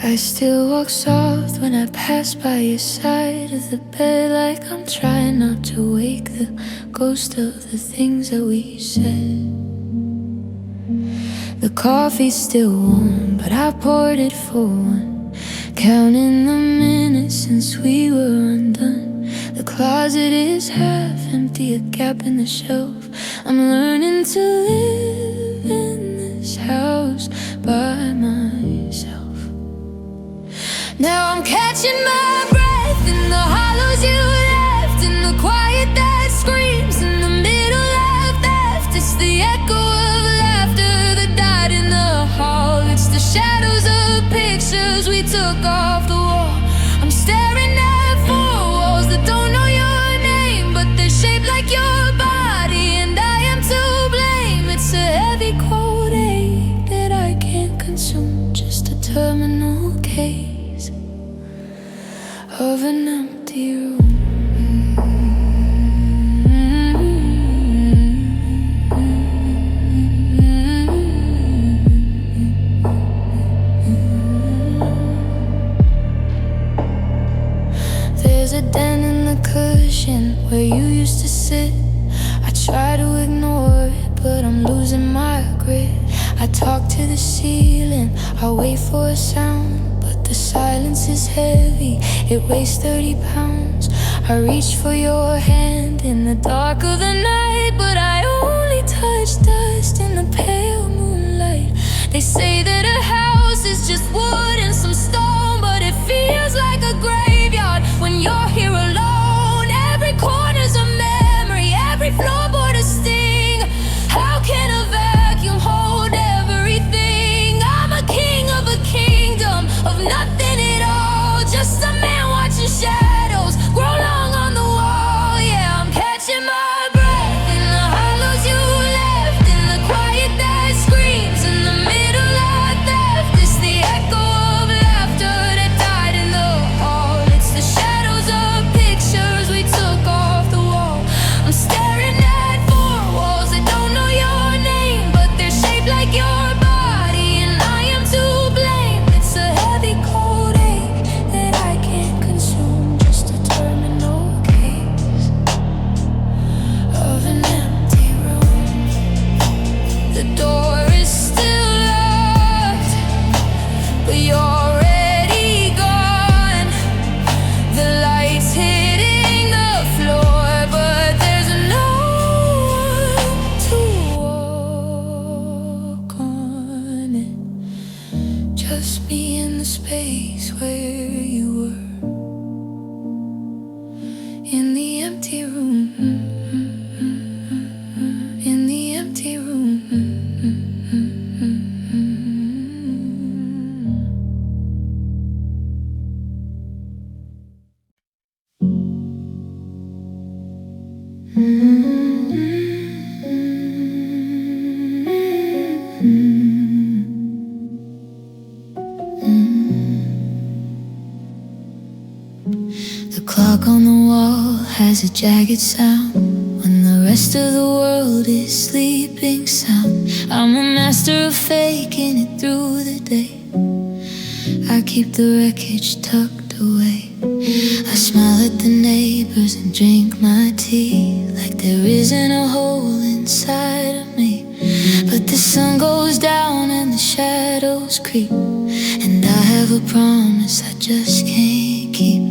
I still walk soft when I pass by your side of the bed, like I'm trying not to wake the ghost of the things that we said. The coffee's still warm, but I poured it for one, counting the minutes since we were undone. The closet is half empty, a gap in the shelf. I'm learning to live in this house by myself. Now I'm catching my breath in the hollows you left, in the quiet that screams in the middle of theft. It's the echo of laughter that died in the hall. It's the shadows of pictures we took off the wall. I'm staring at four walls that don't know your name, but they're shaped like your body, and I am to blame. It's a heavy cold ache that I can't consume, just a terminal case of an empty room. There's a dent in the cushion where you used to sit. I try to ignore it, but I'm losing my grip. I talk to the ceiling, I wait for a sound, the silence is heavy, it weighs 30 pounds. I reach for your hand in the dark of the night, but I only touch dust in the pale moonlight. They say that a house is just wood and some stone, but it feels like a graveyard when you're here alone. Every corner's a memory, every floorboard a sting. How can a vacuum hold everything? I'm a king of a kingdom of nothing at all, just a man watching shadows grow long on the wall. Yeah, I'm catching my breath in the hollows you left, in the quiet that screams in the middle of theft. It's the echo of laughter that died in the hall. It's the shadows of pictures we took off the wall. I'm staring at four walls that don't know your name, but they're shaped like your body, and I am to blame. It's a heavy cold ache that I can't consume, just a terminal case of an empty room. The door is still locked, but you're already gone. The light's hitting the floor, but there's no one to walk on it. Just me in the space where you were, in the empty room, in the empty room. The clock on the wall has a jagged sound when the rest of the world is sleeping sound. I'm a master of faking it through the day. I keep the wreckage tucked away. I smile at the neighbors and drink my tea like there isn't a hole inside of me. But the sun goes down and the shadows creep, and I have a promise I just can't keep.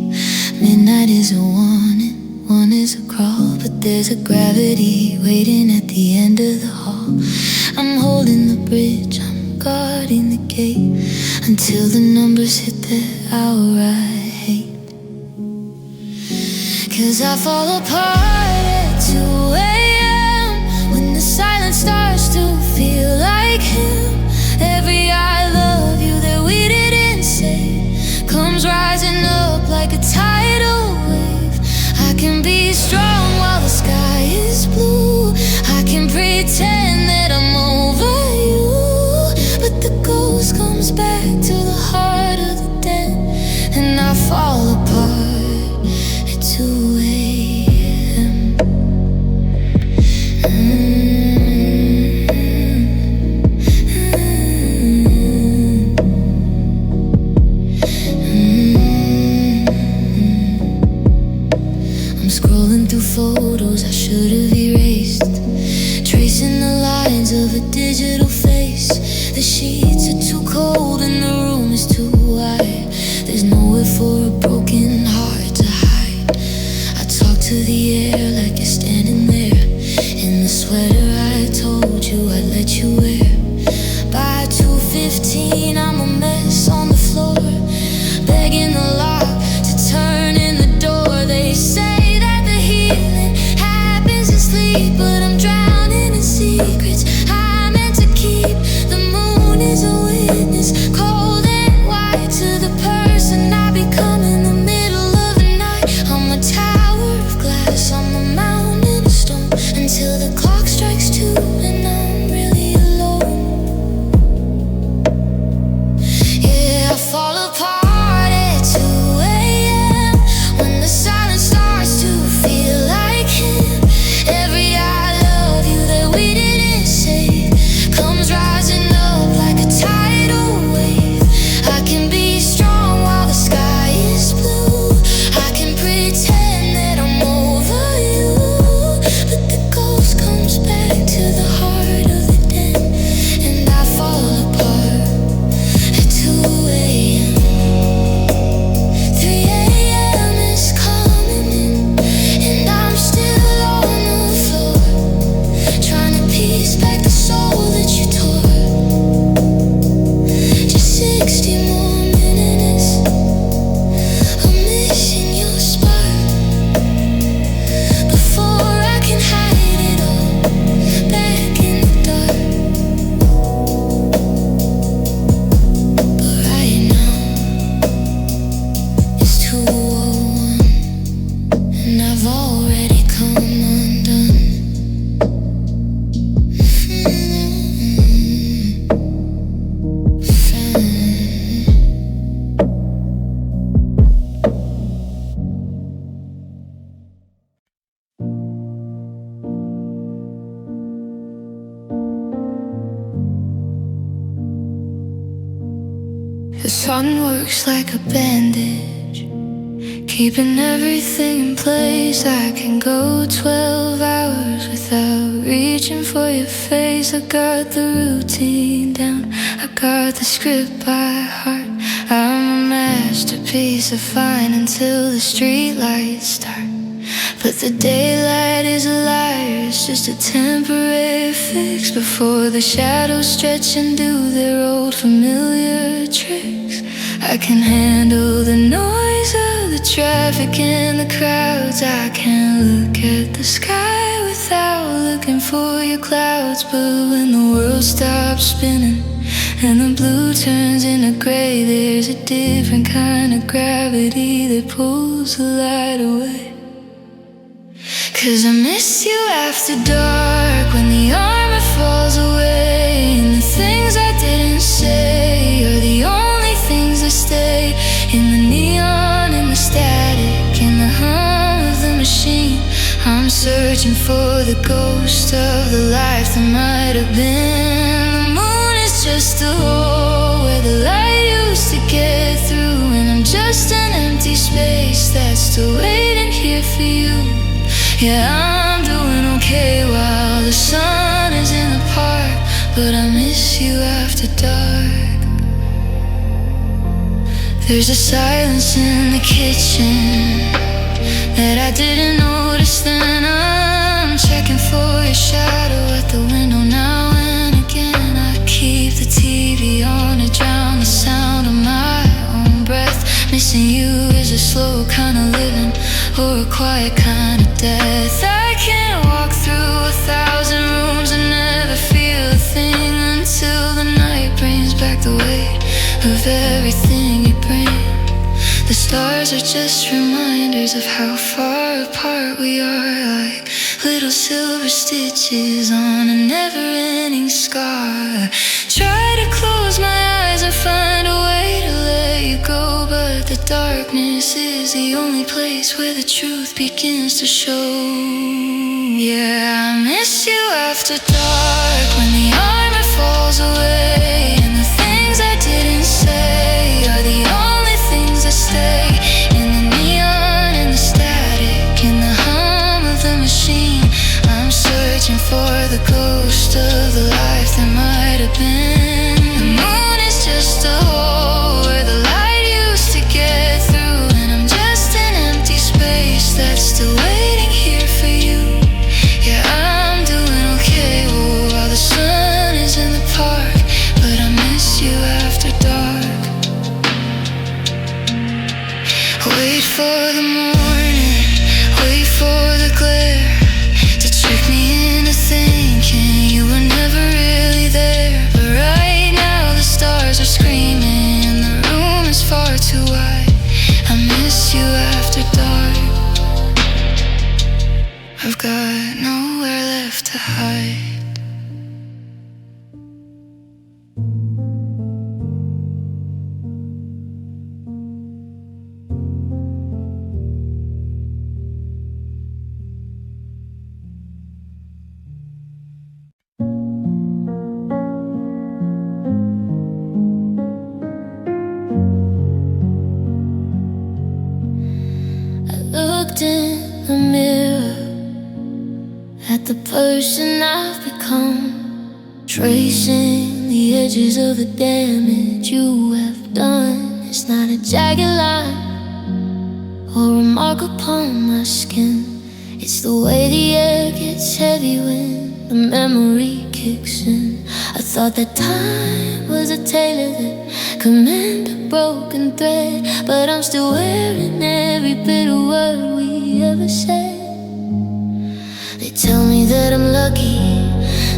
Midnight is a warning, one is a crawl, but there's a gravity waiting at the end of the hall. I'm holding the bridge, I'm guarding the gate, until the numbers hit the hour I hate. 'Cause I fall apart at 2 a.m. when the silence starts to feel like him. Every I love you that we didn't say comes rising up like a tidal wave. I can be strong while the sky is blue. I can pretend that I'm over you, but the ghost comes back to the heart of the den, and I fall apart for a broken heart to hide. I talk to the air like you're standing there in the sweater I told you I'd let you wear. By 2:15 I'm a mess on the floor, begging the lock to turn in the door. They say that the healing happens in sleep, but I'm drowning in secrets I meant to keep. The moon is a witness, cold and white, to the person I become in the middle of the night. I'm a tower of glass, I'm a mountain of stone, until the clock strikes 2 and I'm really alone. Yeah, I fall apart at 2 a.m. when the silence starts to feel like him. Every I love you that we didn't say comes rising up like a tidal wave. I can be strong while the sky is blue. I can pretend that I'm over you, but the ghost comes back to the heart of the den, and I fall apart at 2 a.m. 3 a.m. is coming in, and I'm still on the floor, trying to piece back the soul that you tore. Just 60 more minutes of missing your spark before I can hide it all back in the dark. But right now it's 2:01, and I've already come undone. The sun works like a bandage, keeping everything in place. I can go 12 hours without reaching for your face. I got the routine down, I got the script by heart. I'm a masterpiece of fine until the street lights start. But the daylight is a liar, it's just a temporary fix before the shadows stretch and do their old familiar tricks. I can handle the noise of the traffic and the crowds. I can look at the sky without looking for your clouds. But when the world stops spinning and the blue turns into gray, there's a different kind of gravity that pulls the light away. 'Cause I miss you after dark, when the armor falls away, and the things I didn't say are the only things that stay. In the neon, in the static, in the hum of the machine, I'm searching for the ghost of the life that might have been. The moon is just a hole where the light used to get through, and I'm just an empty space that's still waiting here for you. Yeah, I'm doing okay while the sun is in the park, but I miss you after dark. There's a silence in the kitchen that I didn't notice then. I'm checking for your shadow at the window now and again. I keep the TV on to drown the sound of my own breath. Missing you is a slow kind of living, or a quiet kind of death. I can't walk through 1,000 rooms and never feel a thing until the night brings back the weight of everything you bring. The stars are just reminders of how far apart we are, like little silver stitches on a never-ending scar. Try to close my eyes and find a way to let you go, but the darkness is the only place where the truth begins to show. Yeah, I miss you after dark, when the armor falls away, and the things I didn't say are the only things that stay. In the neon, in the static, in the hum of the machine, I'm searching for the ghost of the life that might have been. The moon is just a hole where the light used to get through, Wait for the morning, wait for the glare to trick me into thinking you were never really there. But right now the stars are screaming and the room is far too wide. I miss you after dark. I've got nowhere left to hide. Looked in the mirror at the person I've become, tracing the edges of the damage you have done. It's not a jagged line or a mark upon my skin. It's the way the air gets heavy when the memory kicks in. I thought that time was a tailor that could mend a broken thread, but I'm still wearing every bitter word we ever said. They tell me that I'm lucky,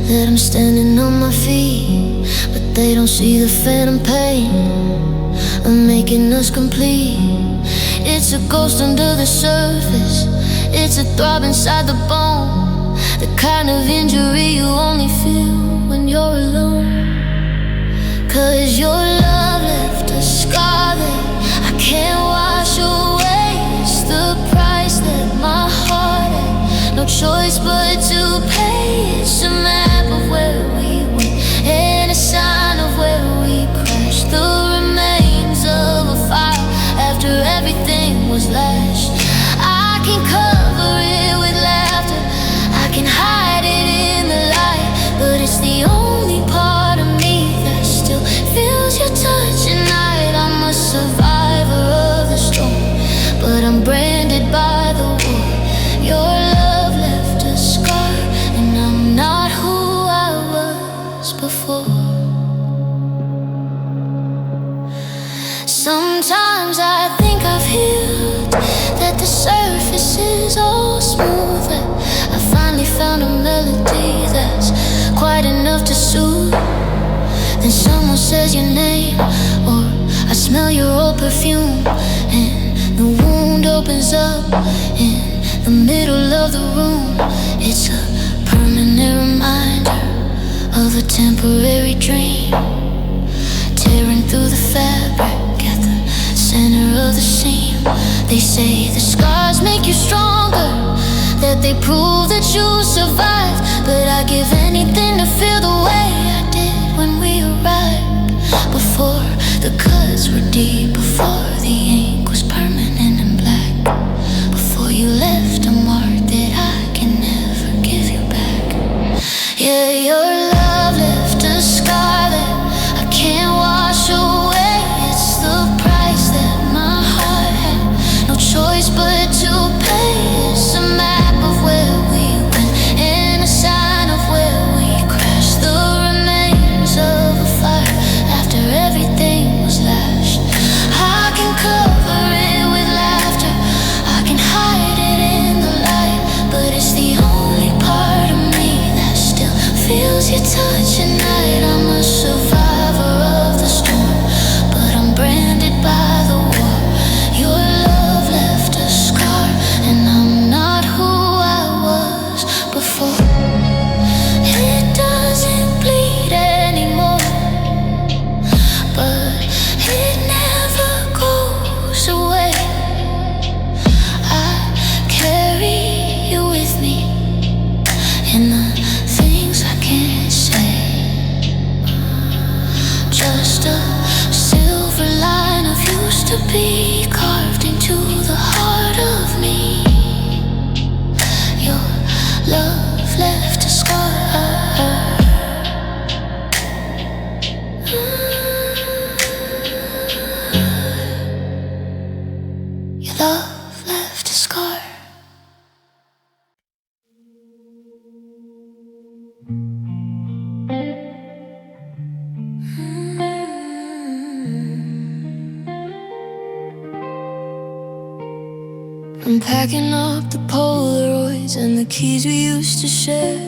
that I'm standing on my feet, but they don't see the phantom pain of making us complete. It's a ghost under the surface, it's a throb inside the bone, the kind of injury you only feel when you're alone. 'Cause your love left a scar that I can't wash away. It's the price that my heart had no choice but to pay. It's a map of where we went and a sign of where we crashed. The remains of a fire after everything was lashed. I can cover it with laughter, I can hide it in the light, but it's the only part of me that still feels your touch at night. I'm a survivor of the storm, but I'm branded by the war. Your love left a scar, and I'm not who I was before. Sometimes I think I've healed, that the surface is all smooth, that I finally found a melody that's quite enough to soothe. Then someone says your name, or I smell your old perfume, and the wound opens up in the middle of the room. It's a permanent reminder of a temporary dream, tearing through the fabric at the center of the seam. They say the scars make you stronger, that they prove that you survived, but I'd give anything to feel the way I did when we arrived. Before the cuts were deep, before the ink was permanent and black, before you left a mark that I can never give you back. Yeah, your love left a scar that I can't wash away. It's the price that my heart had no choice but to pay. It's a map of where we went and a sign of where we crashed. The remains of a fire after everything was lashed. I can cover it with laughter, I can hide it in the light, but it's the only part of me that still feels your touch at night. I'm a survivor of the storm, but I'm branded by the war. Your love left a scar, and I'm not who I was before. It doesn't bleed anymore, but it never goes away. I carry you with me in the things I can't say. Just a silver line of used to be carved into the heart of me. Your love left a scar. Your love left a scar. I'm packing up the Polaroids and the keys we used to share,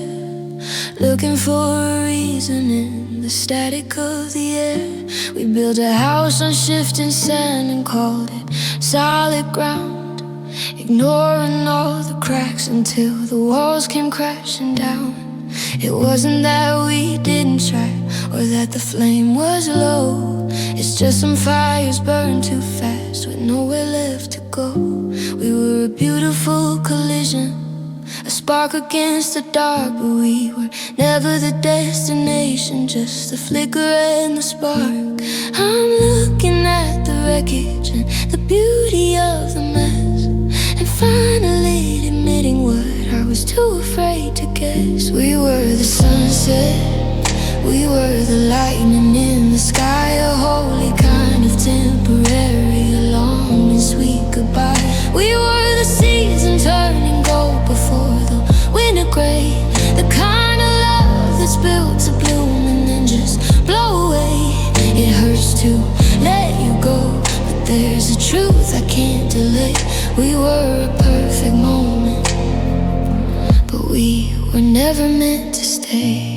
looking for a reason in the static of the air. We built a house on shifting sand and called it solid ground, ignoring all the cracks until the walls came crashing down. It wasn't that we didn't try or that the flame was low. It's just some fires burn too fast with nowhere left to go. We were a beautiful collision, a spark against the dark, but we were never the destination, just the flicker and the spark. I'm looking at the wreckage and the beauty of the mess, and finally admitting what I was too afraid to guess. We were the sunset, we were the lightning in the sky, a holy kind of temporary, a long and sweet goodbye. We were the season turning gold before the winter gray, the kind of love that's built to bloom and then just blow away. It hurts to let you go, but there's a truth I can't delay. We were a perfect moment, but we were never meant to stay.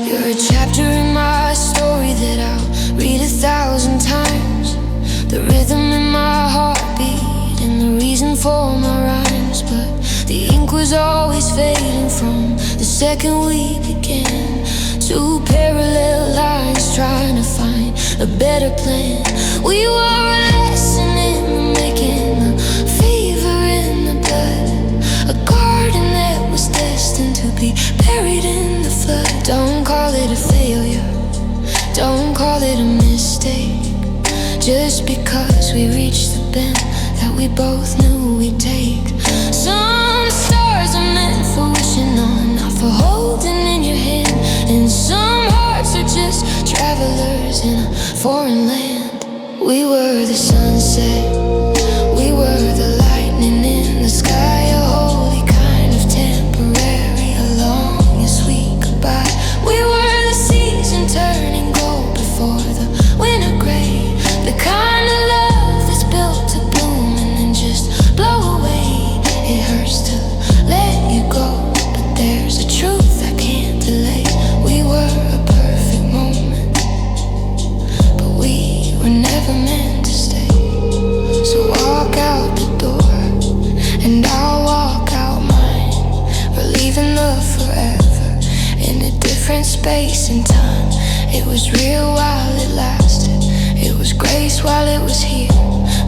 You're a chapter in my story that I'll read 1,000 times, the rhythm in my heartbeat and the reason for my rhymes. But the ink was always fading from the second we began, two parallel lines trying to find a better plan. We were a lesson in the making, a fever in the blood, a garden that was destined to be buried in the flood. Don't call it a failure, don't call it a mistake, just because we reached the bend that we both knew we'd take. Some stars are meant for wishing on, not for holding in your hand, and some hearts are just travelers in a foreign land. We were the sunset, we were the lightning in the sky, a holy kind of temporary, a long and sweet goodbye. We were the season turning gold before the winter gray, the kind of love that's built to bloom and then just blow away. It hurts to let you go, but there's a truth I can't delay. We were a perfect moment, but we were never meant to stay. So walk out the door and I'll walk out mine. We're leaving the forever in a different space and time. It was real while it lasted, it was grace while it was here,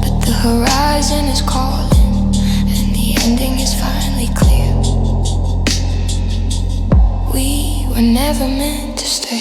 but the horizon is calling and the ending is finally clear. We were never meant to stay.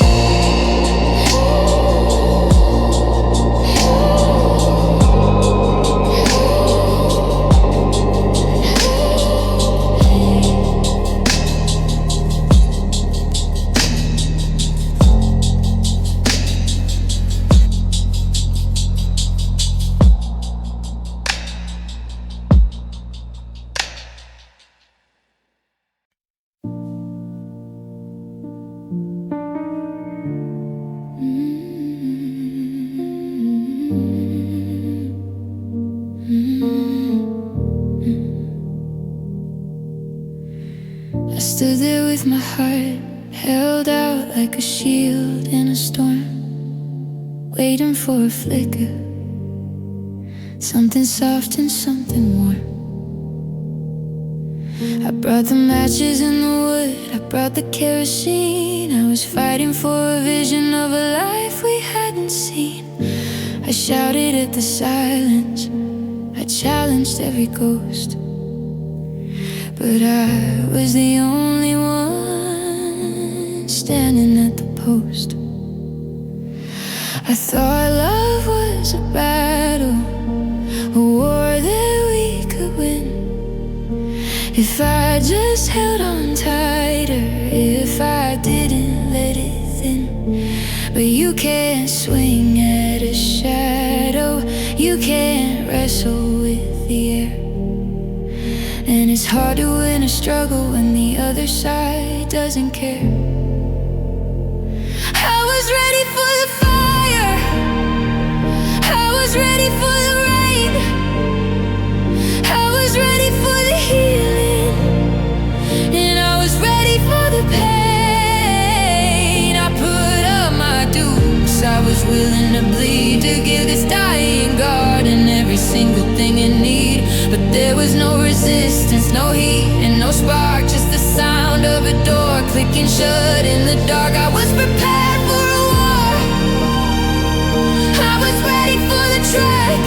I stood there with my heart held out like a shield in a storm, waiting for a flicker, something soft and something warm. I brought the matches and the wood, I brought the kerosene. I was fighting for a vision of a life we hadn't seen. I shouted at the silence, I challenged every ghost, but I was the only one standing at the post. I thought love was a battle, a war that we could win, if I just held on tighter, if I didn't let it thin. But you can't swing at a shadow, you can't wrestle with the air. And it's hard to win a struggle when the other side doesn't care. I was ready for the fire, I was ready was willing to bleed to give this dying garden every single thing it need. But there was no resistance, no heat, and no spark, just the sound of a door clicking shut in the dark. I was prepared for a war, I was ready for the track,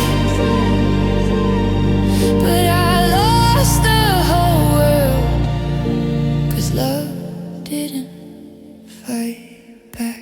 but I lost the whole world, 'cause love didn't fight back.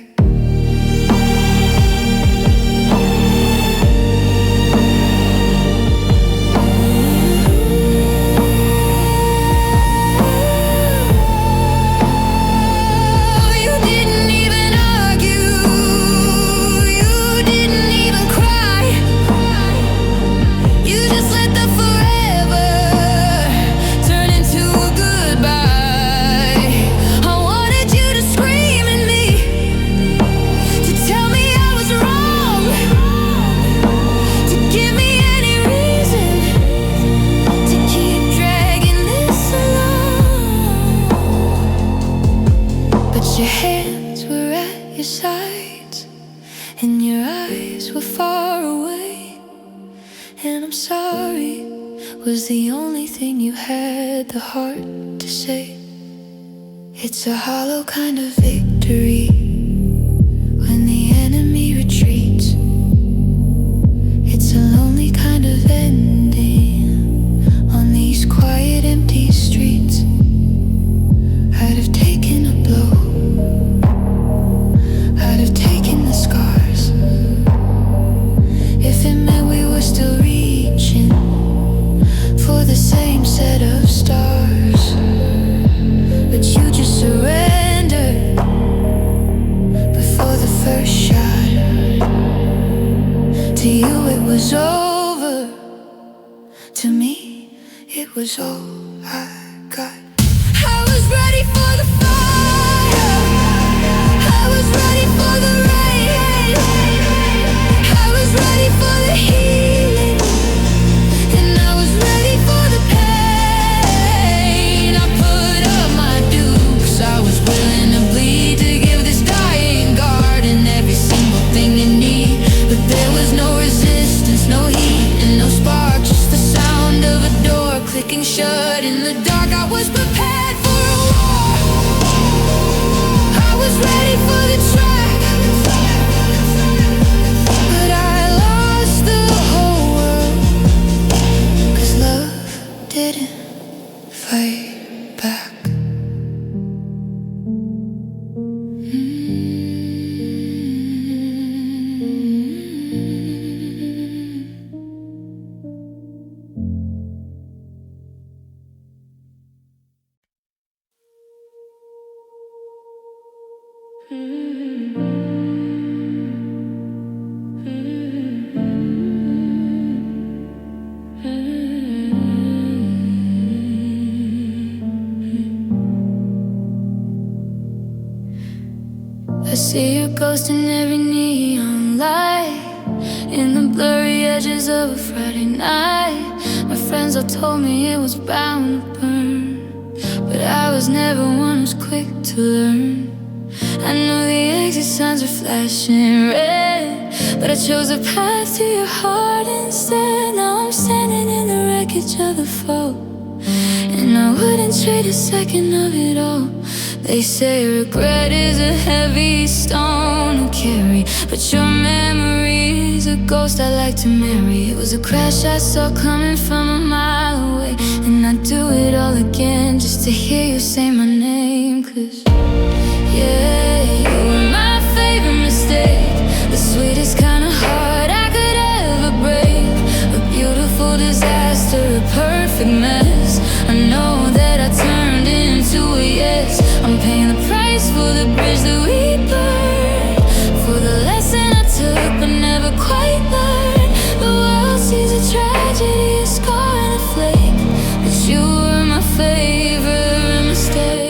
Your hands were at your sides, and your eyes were far away. And I'm sorry was the only thing you had the heart to say. It's a hollow kind of victory when the enemy retreats. It's a lonely kind of ending on these quiet, empty streets. I'd have taken a blow, I'd have taken the scars, if it meant we were still reaching for the same set of stars. But you just surrendered before the first shot. To you it was over, to me it was all I got. I was ready for the fire, I was ready for the rain, I was ready for the healing, and I was ready for the pain. I put up my dukes, I was willing to bleed to give this dying garden every single thing it need. But there was no resistance, no heat, and no spark, just the sound of a door clicking shut in the dark. I was prepared for a war, I was ready for the track, but I lost the whole world, 'cause love didn't fight back. I see your ghost in every neon light, in the blurry edges of a Friday night. My friends all told me it was bound to burn, but I was never one who's quick to learn. I know the exit signs are flashing red, but I chose a path to your heart instead. Now I'm standing in the wreckage of the fall, and I wouldn't trade a second of it all. They say regret is a heavy stone to carry, but your memory is a ghost I like to marry. It was a crash I saw coming from a mile away, and I'd do it all again just to hear you say my name. 'Cause yeah, you were my favorite mistake, the sweetest kind of heart I could ever break. A beautiful disaster, a perfect mess. I know that I turned into a yes. I'm paying the price for the bridge that we burned, for the lesson I took but never quite learned. The world sees a tragedy, a scar and a flake, but you were my favorite mistake.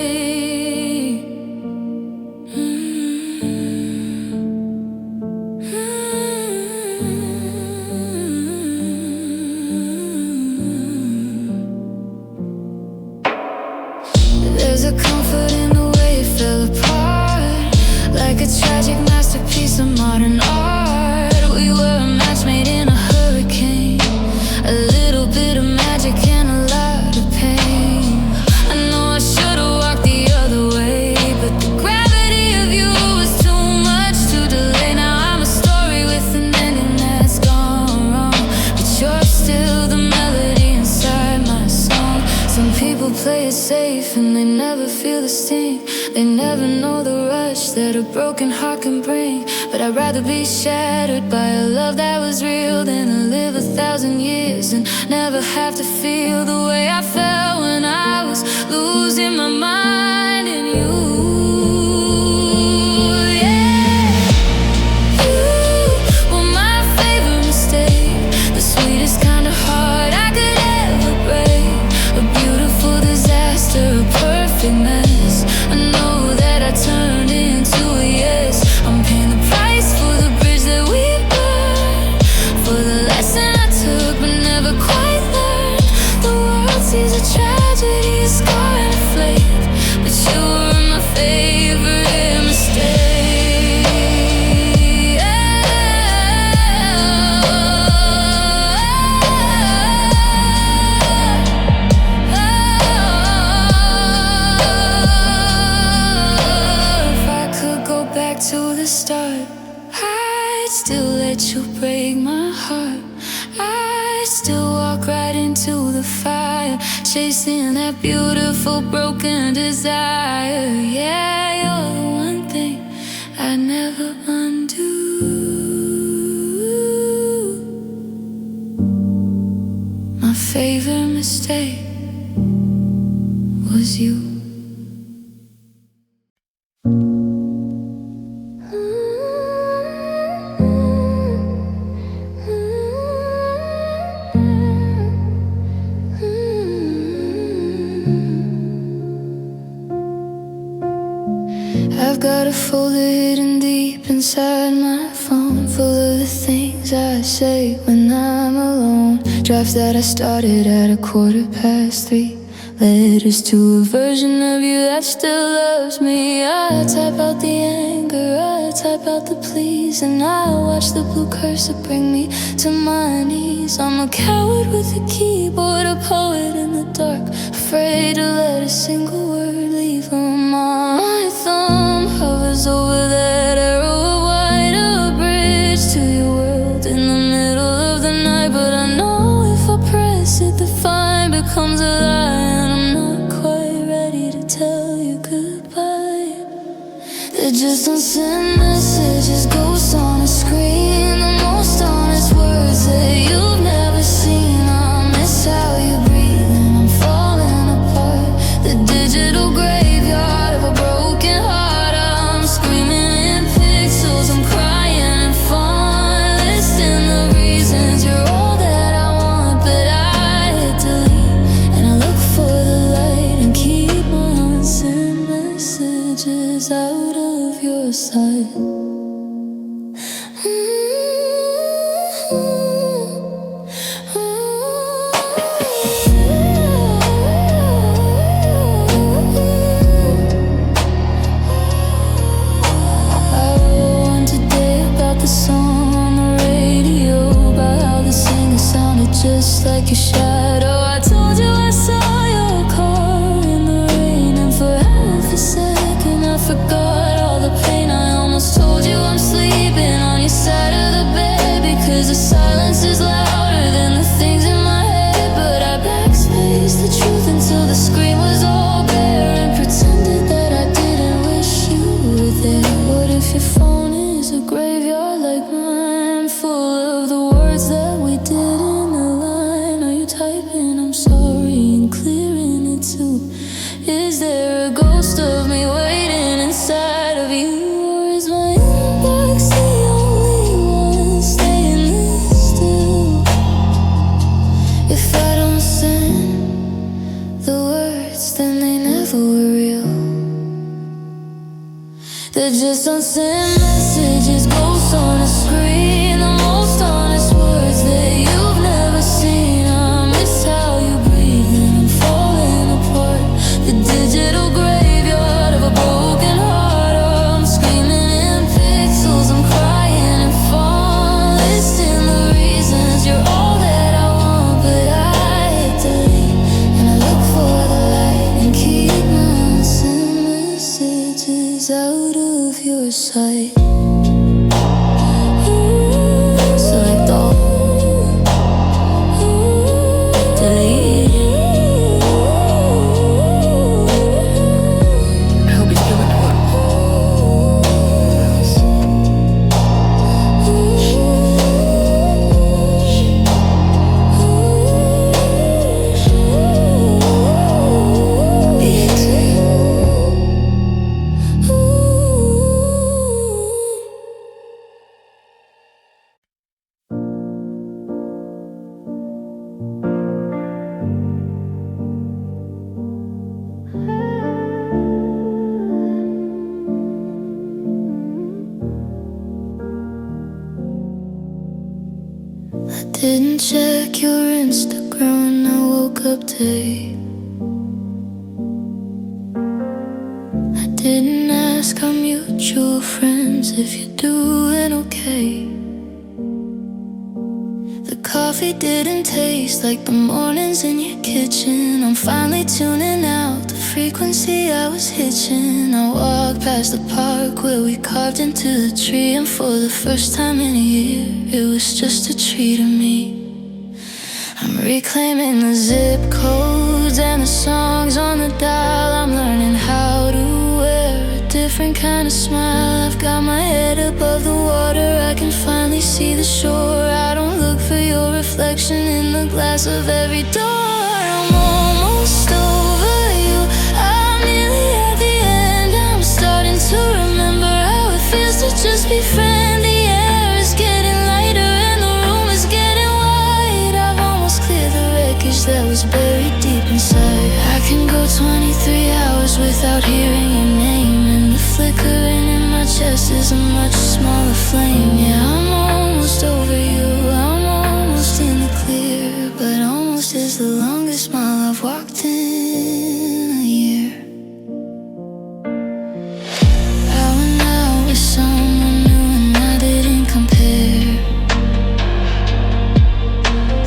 They never know the rush that a broken heart can bring. But I'd rather be shattered by a love that was real than to live 1,000 years and never have to feel the way I felt when I was losing my mind in you. I'd still let you break my heart. I'd still walk right into the fire, chasing that beautiful broken desire. Yeah, you're the one thing I never undo. My favorite mistake was you. I've got a folder hidden deep inside my phone, full of the things I say when I'm alone. Drafts that I started at 3:15. Letters to a version of you that still loves me. I type out the anger, I type out the pleas, and I watch the blue cursor bring me to my knees. I'm a coward with a keyboard, a poet in the dark, afraid to let a single word leave my thumb hovers over that arrow of white, a bridge to your world in the middle of the night. But I know if I press it, the fire becomes a lie, and I'm not quite ready to tell you goodbye. They're just unsent messages, ghosts on a screen, the most honest words that you've never seen. I miss how you breathe and I'm falling apart. The digital graveyard of a broken heart. I'm screaming in pixels, I'm crying and fun, listing the reasons you're all that I want. But I hit delete and I look for the light and keep my unsent messages out of your sight. I didn't check your Instagram when I woke up today. I didn't ask our mutual friends if you're doing okay. The coffee didn't taste like the mornings in your kitchen. I'm finally tuning out the frequency I was hitching. I walked past the park where we carved into the tree, and for the first time in a year, it was just a tree to me. I'm reclaiming the zip codes and the songs on the dial. I'm learning how to wear a different kind of smile. I've got my head above the water, I can finally see the shore. I don't look for your reflection in the glass of every door. I'm almost over you, I'm nearly at the end. I'm starting to remember how it feels to just be friends. The air is getting lighter and the room is getting wide. I've almost cleared the wreckage that was buried deep inside. I can go 23 hours without hearing your name, and the flickering in my chest is a much smaller flame. Yeah, I'm almost over you, I'm almost in the clear, but almost is the longest mile I've walked in a year. I went out with someone new and I didn't compare.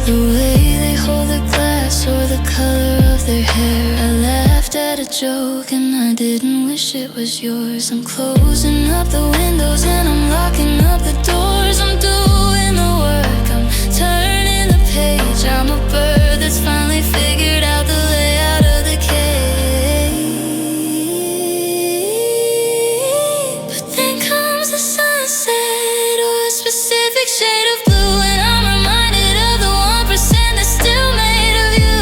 The way they hold the glass or the color of their hair. I laughed at a joke and I didn't wish it was yours. I'm closing up the windows and I'm locking up the doors. I'm doing the work, I'm turning the page. I'm a bird that's finally figured out the layout of the cage. But then comes the sunset or a specific shade of blue, and I'm reminded of the 1% that's still made of you.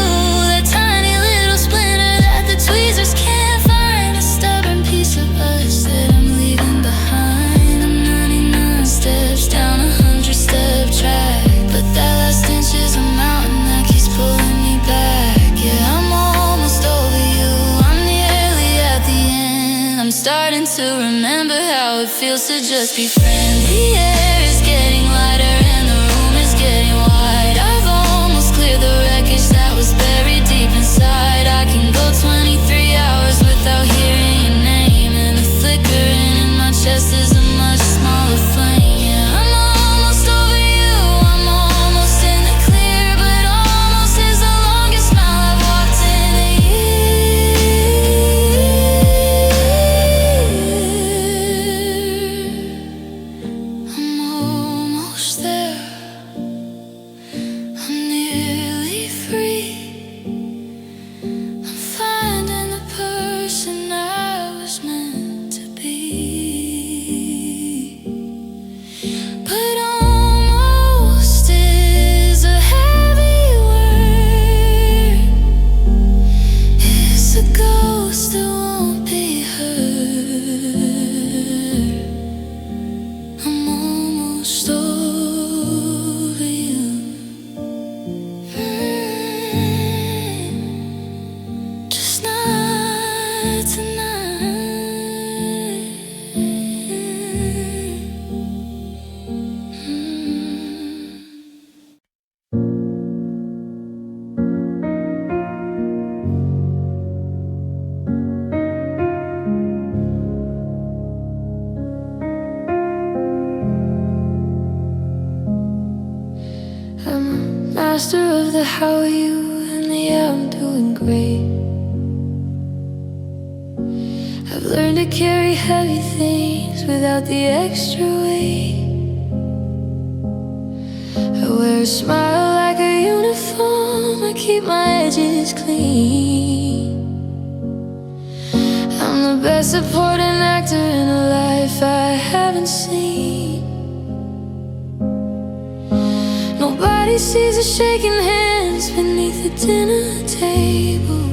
That tiny little splinter that the tweezers can't find. A stubborn piece of us that I'm leaving behind. I'm 99 steps down a 100-step track, but that last inch is a mountain that keeps pulling me back. Yeah, I'm almost over you, I'm nearly at the end. I'm starting to remember how it feels to just be friends. The air is getting lighter and the room is getting wide. I've almost cleared the wreckage that was buried deep inside. I can go 23 hours without hearing your name, and the flickering in my chest is a much smaller flame. Yeah, I'm almost over you, I'm almost in the clear, but almost is the longest mile I've walked in a year. I'm almost there, I'm nearly free. I'm finding the person I was meant to be. But almost is a heavy word. It's a ghost that won't be heard. I'm almost over you. Just not tonight. I'm a master of the how are you and the yeah, I'm doing great. I've learned to carry heavy things without the extra weight. I wear a smile like a uniform, I keep my edges clean. I'm the best supporting actor in a life I haven't seen. Nobody sees us shaking hands beneath the dinner table.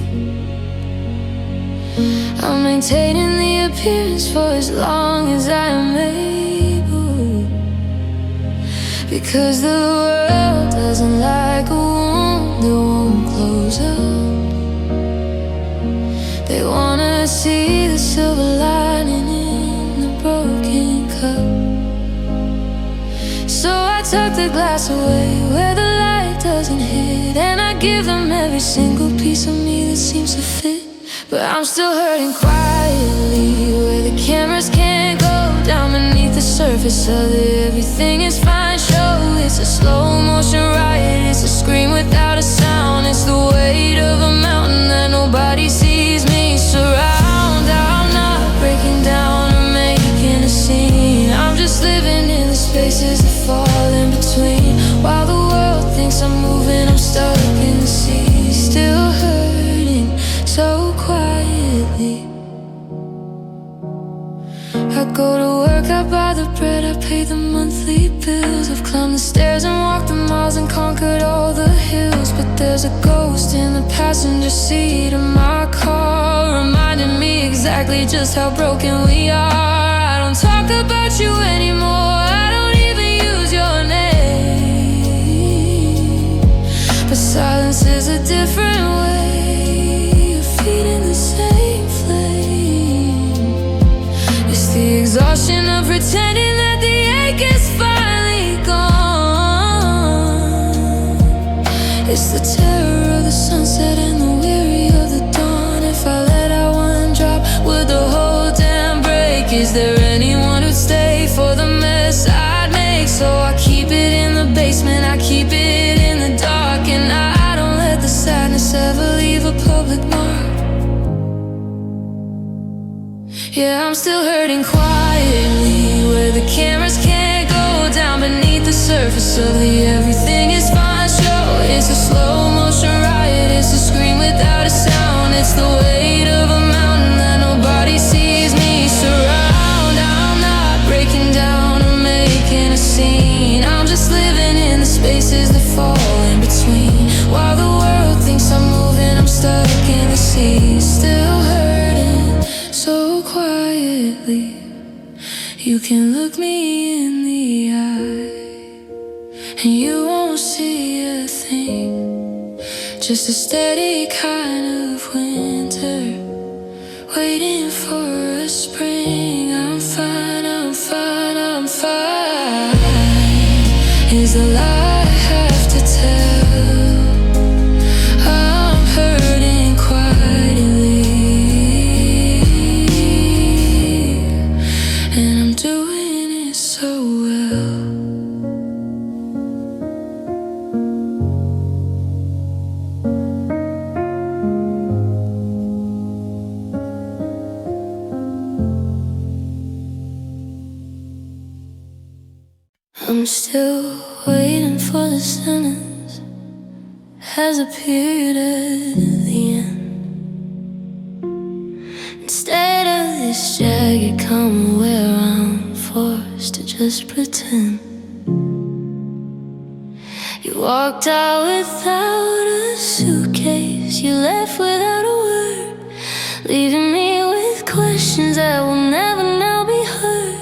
I'm maintaining the appearance for as long as I am able, because the world doesn't like a wound that won't close up. They wanna see the silver lining in the broken cup. So I tuck the glass away where the light doesn't hit, and I give them every single piece of me that seems to fit. But I'm still hurting quietly, where the cameras can't go down beneath the surface of it. Everything is fine, show. It's a slow motion riot, it's a scream without a sound. It's the weight of a mountain that nobody sees me surround. I'm not breaking down or making a scene, I'm just living in the spaces that fall in between. While the world thinks I'm moving, I'm stuck in the sea, still hurting so quietly. I go to work, I buy the bread, I pay the monthly bills. I've climbed the stairs and walked the miles and conquered all the hills. But there's a ghost in the passenger seat of my car, reminding me exactly just how broken we are. I don't talk about you anymore, I don't even use your name. But silence is a different way of feeding the same flame. It's the exhaustion of pretending that the ache is finally gone. It's the terror of the sunset and the weary of the dawn. If I let out one drop, would the whole dam break? Is there anyone who'd stay for the mess I'd make? So I keep it in the basement, I keep it in the dark, and I don't let the sadness ever leave a public mark. Yeah, I'm still hurting quietly, where the cameras can't go down beneath the surface of the everything is fine show. It's a slow motion riot, it's a scream without a sound. It's the weight of a mountain that nobody sees me surround. I'm not breaking down or making a scene, I'm just living in the spaces that fall in between. While the world thinks I'm moving, I'm stuck in the sea, still hurting so quietly. You can look me in the eye and you won't see a thing, just a steady kind of winter waiting for a spring. I'm fine, I'm fine, I'm fine is a lie I have to tell. I'm hurting quietly, and I'm doing it so well. I'm still waiting for the sentence has appeared at the end. Instead of this jagged calm where I'm forced to just pretend. You walked out without a suitcase, you left without a word, leaving me with questions that will never now be heard.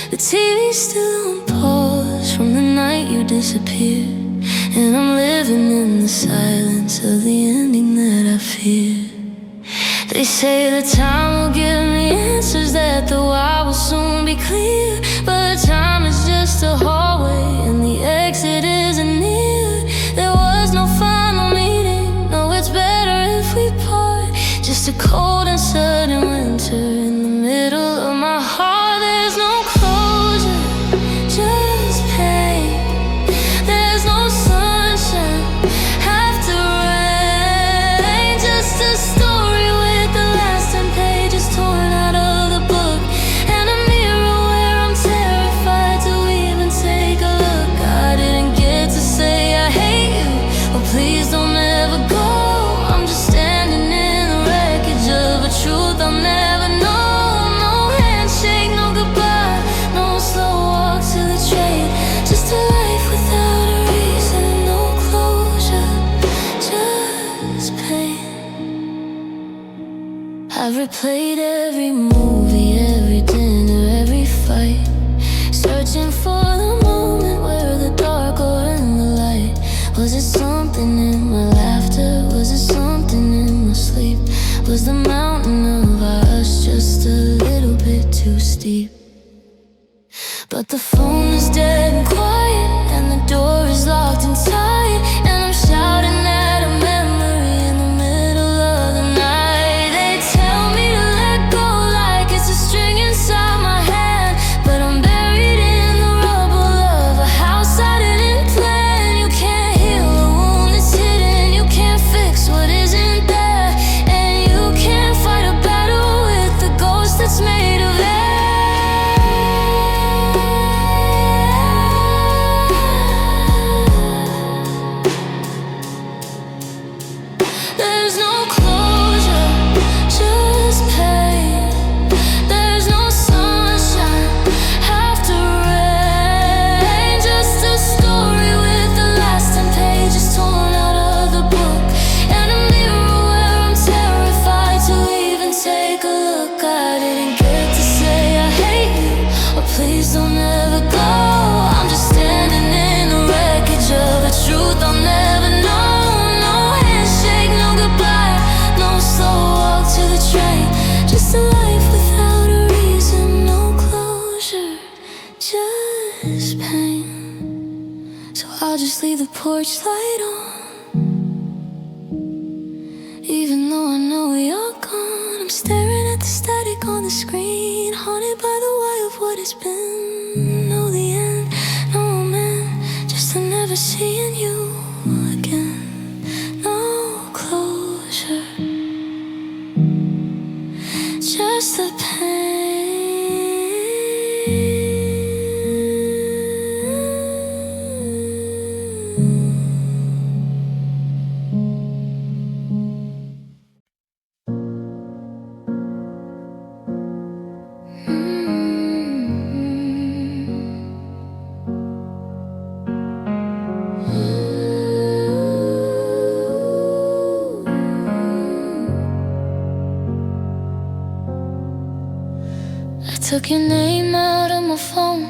The TV's still on pause from the night you disappeared, and I'm living in the silence of the ending that I feared. They say the time will give me answers, that the why will soon be clear. But time is just a hallway and the exit isn't near. There was no final meeting, no, it's better if we part. Just a cold and sudden winter in the middle of my heart. There's no closure, just pain. There's no sunshine after rain, just a story with the last 10 pages torn out of the book, and a mirror where I'm terrified to even take a look. I didn't get to say I hate you, oh please don't ever go. I'm just standing in the wreckage of a truth I'll never know. No handshake, no goodbye, no slow walk to the train, just a life without a reason, no closure, just pain. I've replayed every movie, every dinner, every fight, searching for the moment where the dark or in the light. Was it something in my laughter? Was it something in my sleep? Was the mountain of us just a little bit too steep? But the phone is dead and quiet. I'll just leave the porch light on. Even though I know you're gone, I'm staring at the static on the screen, haunted by the why of what it's been. No, the end, no man, just to never seeing you again. No closure, just the pain. I took your name out of my phone,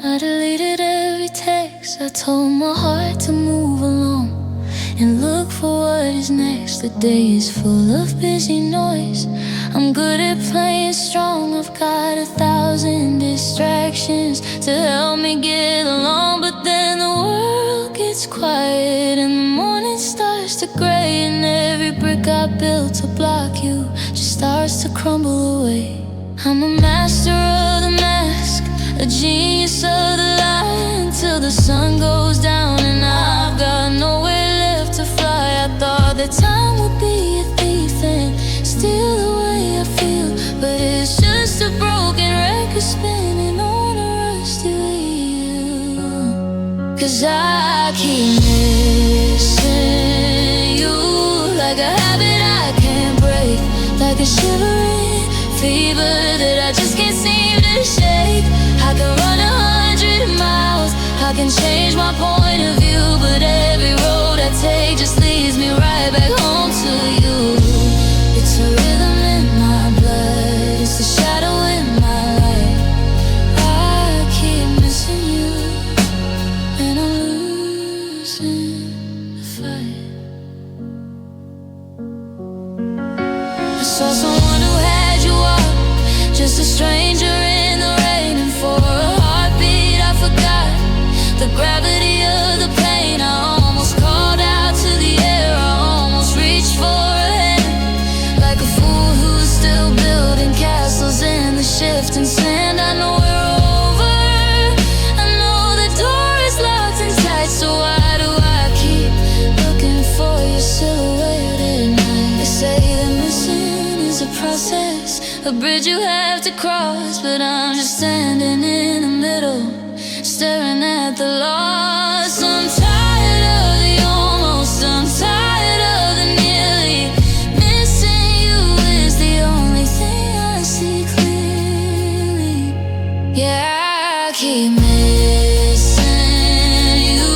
I deleted every text. I told my heart to move along and look for what is next. The day is full of busy noise, I'm good at playing strong. I've got 1,000 distractions to help me get along. But then the world gets quiet and the morning starts to gray, and every brick I built to block you just starts to crumble away. I'm a master of the mask, a genius of the lie, until the sun goes down and I've got nowhere left to fly. I thought that time would be a thief and steal the way I feel, but it's just a broken record spinning on a rusty wheel. 'Cause I keep missing you, like a habit I can't break, like a shivering fever that I just can't seem to shake. I can run 100 miles, I can change my point of view, but every road I take just leads me right back home to you. It's a rhythm in my blood, it's a shadow in my life. I keep missing you, and I'm losing the fight. I saw someone who had you up, just a stranger in the rain, and for a heartbeat I forgot the gravity of the pain. I almost called out to the air, I almost reached for a hand, like a fool who's still building castles in the shifting sand. I know we're over, I know the door is locked and tight, so why do I keep looking for your silhouette at night? They say that missing is a process, a bridge you have to cross, but I'm just standing in the middle, staring at the loss. I'm tired of the almost, I'm tired of the nearly. Missing you is the only thing I see clearly. Yeah, I keep missing you,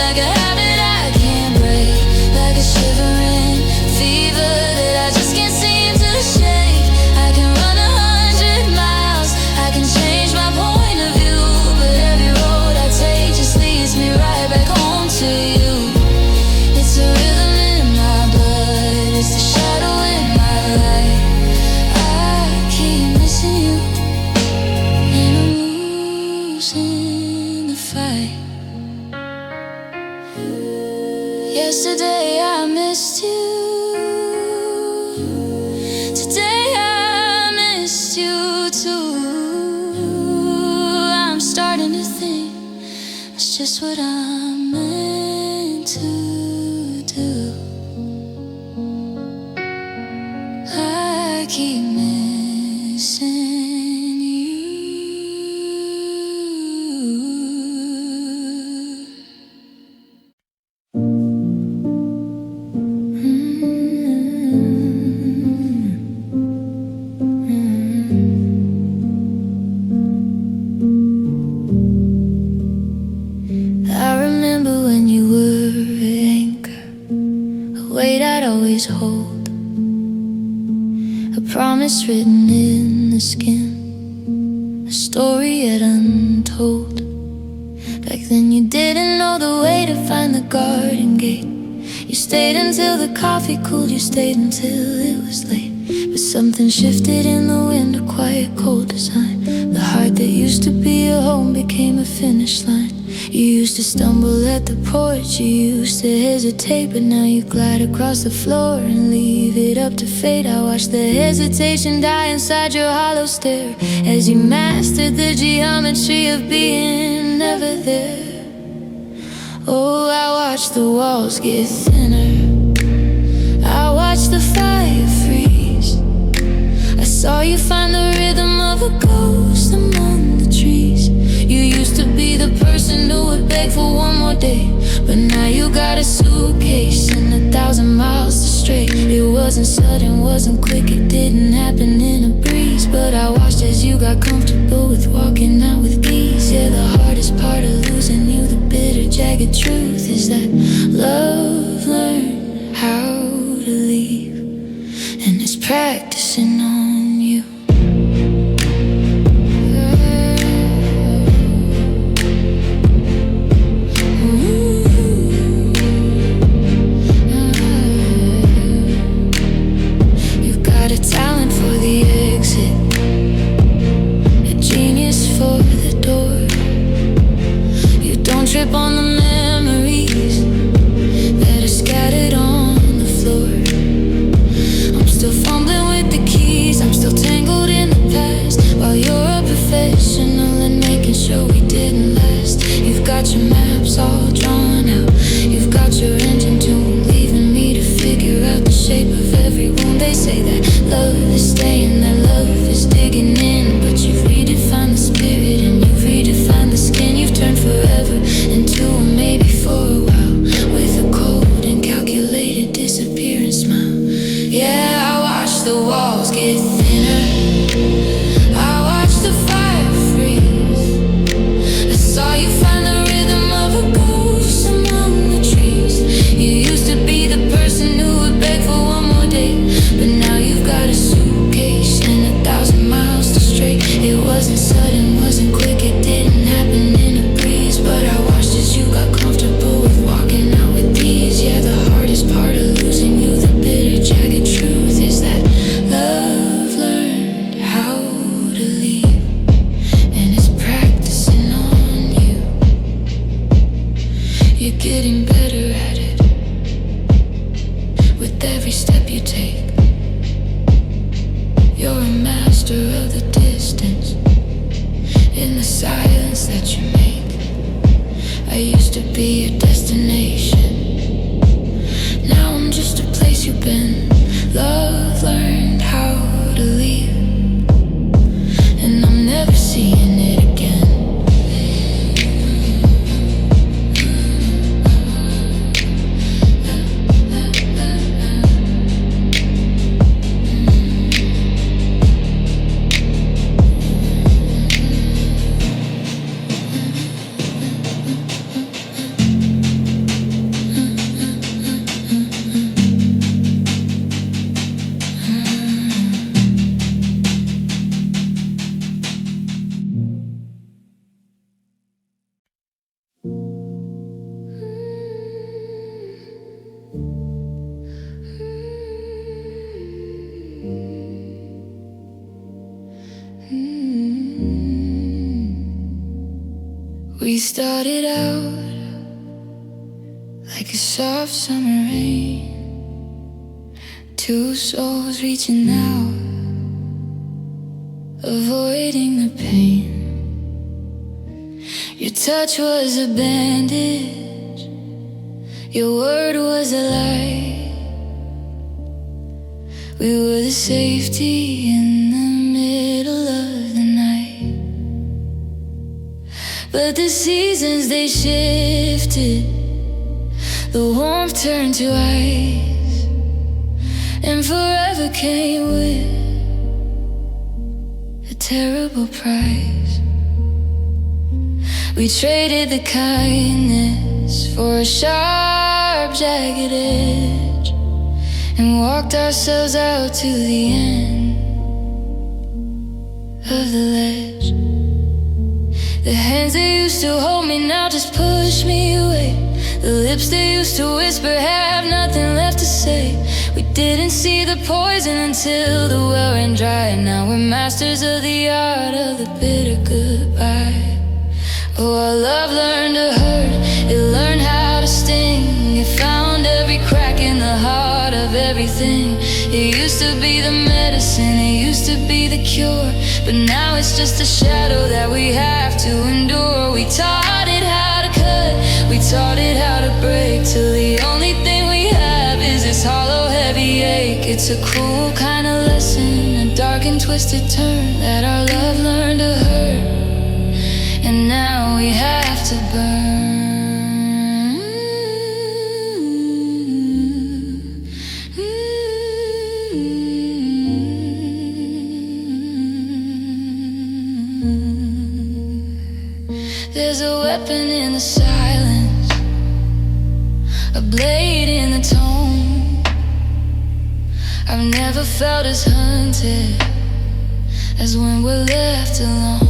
like a habit I can't break, like a shivering fever that I just can't seem to shake. I can run 100 miles, I can change my point of view, but every road I take just leads me right back home to you. It's a rhythm in my blood, it's the shadow in my life. I keep missing you, and I'm losing the fight. Yesterday I missed you, today I missed you too. I'm starting to think that's just what I'm meant to do. I keep missing you. I remember when you were an anchor, a weight I'd always hold, a promise written in the skin, a story yet untold. Back then you didn't know the way to find the garden gate. You stayed until the coffee cooled, you stayed until it was late. But something shifted in the wind, a quiet cold design. The heart that used to be a home became a finish line. You used to stumble at the porch, you used to hesitate, but now you glide across the floor and leave it up to fate. I watch the hesitation die inside your hollow stare as you mastered the geometry of being never there. Oh, I watch the walls get thinner, I watch the fire freeze. I saw you find the rhythm of a ghost among the trees. You used to be the person who would beg for one more day, but now you got a suitcase and 1,000 miles to stray. It wasn't sudden, wasn't quick, it didn't happen in a breeze, but I watched as you got comfortable with walking out with ease. Yeah, the hardest part of losing you, the bitter, jagged truth, is that love learned how to leave, and it's practicing on you. Trip on the memories that are scattered on the floor. I'm still fumbling with the keys, I'm still tangled in the past, while you're a professional and making sure we didn't last. You've got your maps all drawn out, you've got your engine tuned, leaving me to figure out the shape of every wound. They say that love is staying, that love is digging in, but you've redefined the spirit and you've redefined the skin. You've turned forever into a maybe for a while, with a cold and calculated disappearing smile. Yeah, I watch the walls get thinner, I watch the fire freeze. I saw you find the rhythm of a ghost among the trees. You used to be the person who would beg for one more day, but now you've got a suitcase and 1,000 miles to stray. It wasn't sudden, wasn't quick, it didn't happen in a breeze, but I watched as you got comfortable with walking out with ease. Yeah, the hardest part of losing you, the bitter, jagged truth, is that love learned how to leave, and it's practicing on you. You're getting better at it with every step you take. You're a master of the distance in the silence that you make. I used to be your destination, now I'm just a place you've been. Love learned how to leave, and I'm never seeing it again. We started out like a soft summer rain, two souls reaching out, avoiding the pain. Your touch was a bandage, your word was a light. We were the safety in the middle of the night. But the seasons, they shifted, the warmth turned to ice, and forever came with a terrible price. We traded the kindness for a sharp, jagged edge, and walked ourselves out to the end of the ledge. The hands that used to hold me now just push me away. The lips that used to whisper have nothing left to say. We didn't see the poison until the well ran dry. Now we're masters of the art of the bitter goodbye. Oh, our love learned to hurt, it learned how to sting. It found every crack in the heart of everything. It used to be the medicine, it used to be the cure, but now it's just a shadow that we have to endure. We taught it how to cut, we taught it how to break, till the only thing we have is this hollow, heavy ache. It's a cruel kind of lesson, a dark and twisted turn, that our love learned to hurt, and now we have to burn. There's a weapon in the silence, a blade in the tone. I've never felt as hunted as when we're left alone.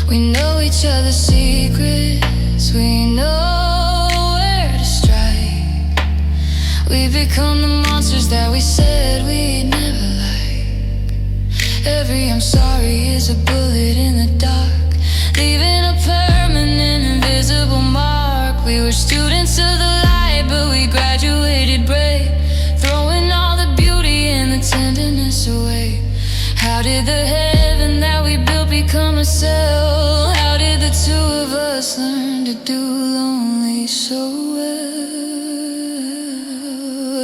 We know each other's secrets, we know where to strike. We become the monsters that we said we'd never like. Every I'm sorry is a bullet in the dark, leaving a permanent, invisible mark. We were students of the light, but we graduated brave, throwing all the beauty and the tenderness away. How did the heaven that we built become a cell? How did the two of us learn to do lonely so well?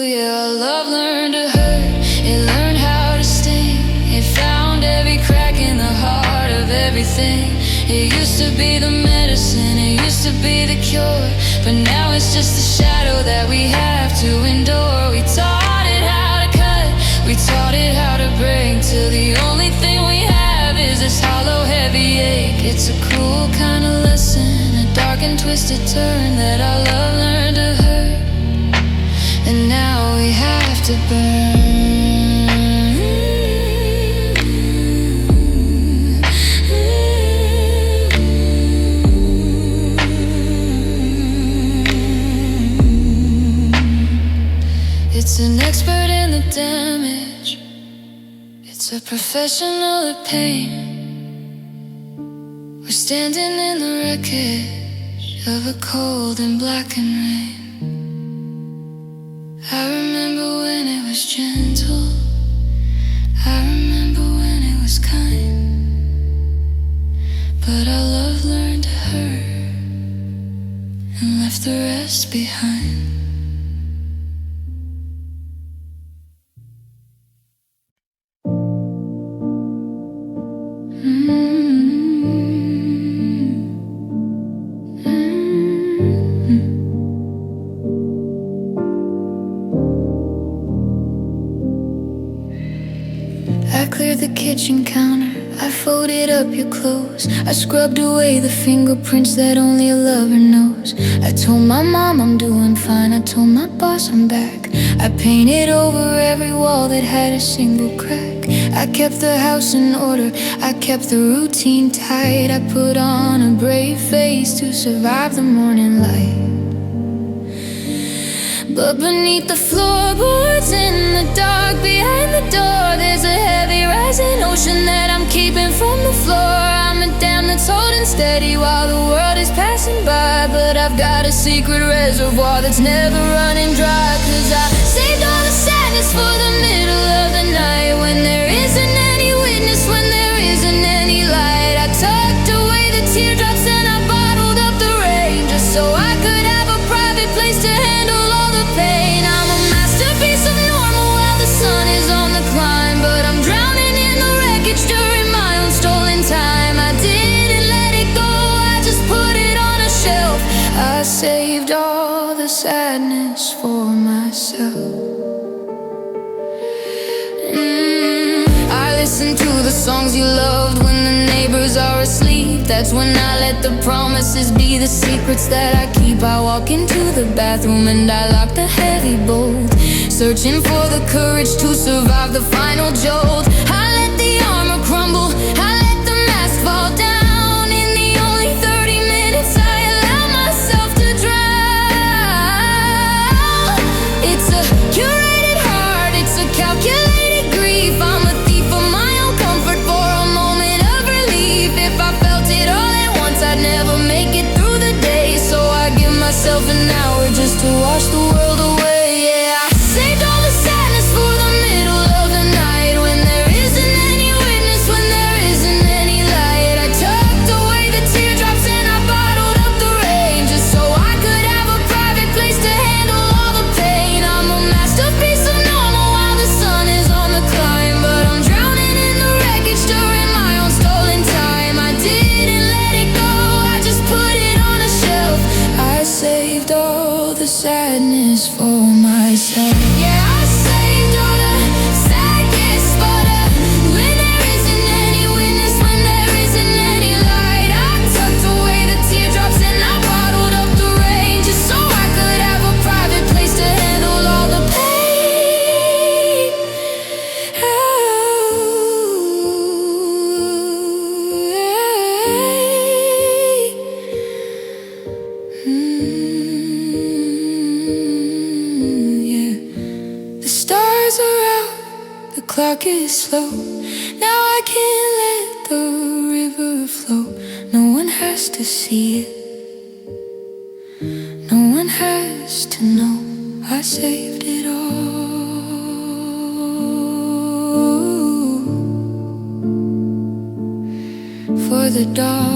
Yeah, our love learned to hurt, it learned how to sting. It found every crack in the heart of everything. It used to be the medicine, it used to be the cure, but now it's just a shadow that we have to endure. We taught it how to cut, we taught it how to break, till the only thing we have is this hollow, heavy ache. It's a cruel kind of lesson, a dark and twisted turn, that our love learned to hurt, and now we have to burn. It's an expert in the damage, it's a professional at pain. We're standing in the wreckage of a cold and blackened rain. I remember when it was gentle, I remember when it was kind, but our love learned to hurt and left the rest behind. I cleared the kitchen counter, I folded up your clothes, I scrubbed away the fingerprints that only a lover knows. I told my mom I'm doing fine, I told my boss I'm back. I painted over every wall that had a single crack. I kept the house in order, I kept the routine tight. I put on a brave face to survive the morning light. But beneath the floorboards, in the dark behind the door, there's a heavy rising ocean that I'm keeping from the floor. I'm a dam that's holding steady while the world is passing by, but I've got a secret reservoir that's never running dry. Cause I saved all the sadness for the middle of the night, when there isn't any witness, when there isn't any light. I tucked away the teardrops and I bottled up the rain, just so I could have a private place to handle all the pain. I'm a masterpiece of normal while the sun is on the climb, but I'm drowning in the wreckage during my own stolen time. I didn't let it go, I just put it on a shelf. I saved all the sadness for myself. I listen to the songs you loved when the neighbors are asleep. That's when I let the promises be the secrets that I keep. I walk into the bathroom and I lock the heavy bolt, searching for the courage to survive the final jolt. I let the armor crumble, I let the mask fall down. In the only 30 minutes I allow myself to drown. It's a curated heart, it's a calculated grief. I'm a thief of my own comfort for a moment of relief. If I felt it myself an hour just to wash the world away. Yeah, I saved all the sadness for the middle of the night, when there isn't any witness, when there isn't any light. I tucked away the teardrops and I bottled up the rain, just so I could have a private place to handle all the pain. I'm a masterpiece of normal while the sun is on the climb, but I'm drowning in the wreckage during my own stolen time. I didn't let it go, I just put it on a shelf. I saved all the sadness for myself. Yeah, I saved all the sadness, but when there isn't any witness, when there isn't any light, I tucked away the teardrops and I bottled up the rain, just so I could have a private place to handle all the pain. Yeah. The stars are out, the clock is slow. Now I can let the river flow. No one has to see it, no one has to know. I saved it all for the dark.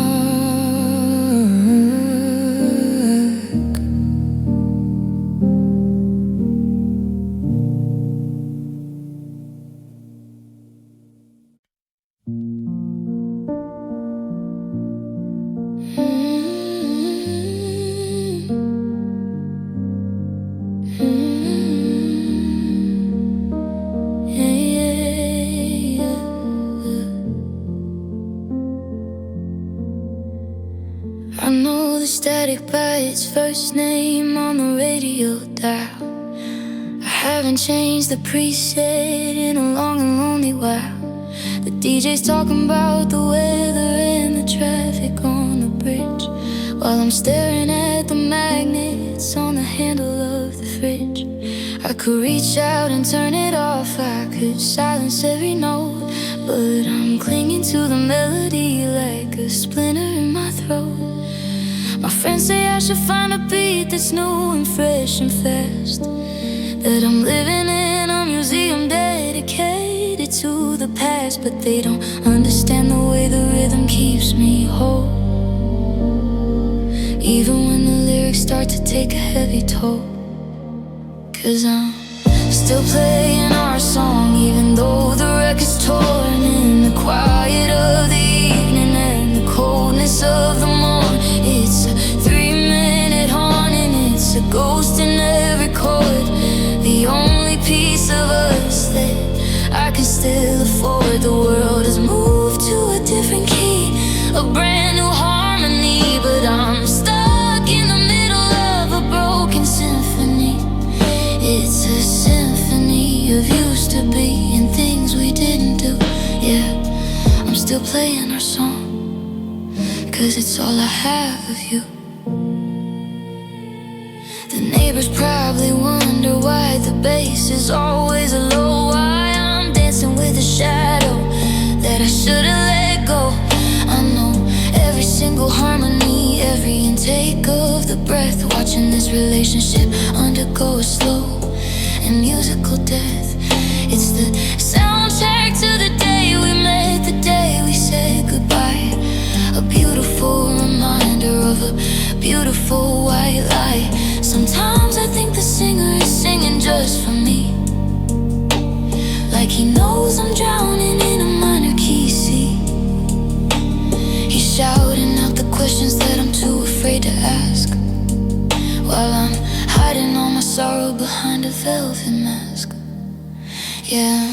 I know the static by its first name on the radio dial. I haven't changed the preset in a long and lonely while. The DJ's talking about the weather and the traffic on the bridge, while I'm staring at the magnets on the handle of the fridge. I could reach out and turn it off, I could silence every note, but I'm clinging to the melody like a splinter in my throat. My friends say I should find a beat that's new and fresh and fast, that I'm living in a museum dedicated to the past, but they don't understand the way the rhythm keeps me whole, even when the lyrics start to take a heavy toll. 'Cause I'm still playing our song, even though the record's torn, in the quiet of the evening and the coldness of the morn. It's a 3-minute haunting, it's a ghost in every chord, the only piece of us that I can still afford. The world has moved to a different key, a brand new harmony, but I'm stuck in the middle of a broken symphony. It's a symphony of used to be and things we didn't do. Yeah, I'm still playing our song, 'cause it's all I have of you. The neighbors probably wonder why the bass is always low, why I'm dancing with a shadow that I should've let go. I know every single harmony, every intake of the breath, watching this relationship undergo a slow and musical death. It's the soundtrack to the day we met, the day we said goodbye, a beautiful reminder of a beautiful white lie. Sometimes I think the singer is singing just for me, like he knows I'm drowning in a minor key C. He's shouting out the questions that I'm too afraid to ask, while I'm hiding all my sorrow behind a velvet mask. Yeah,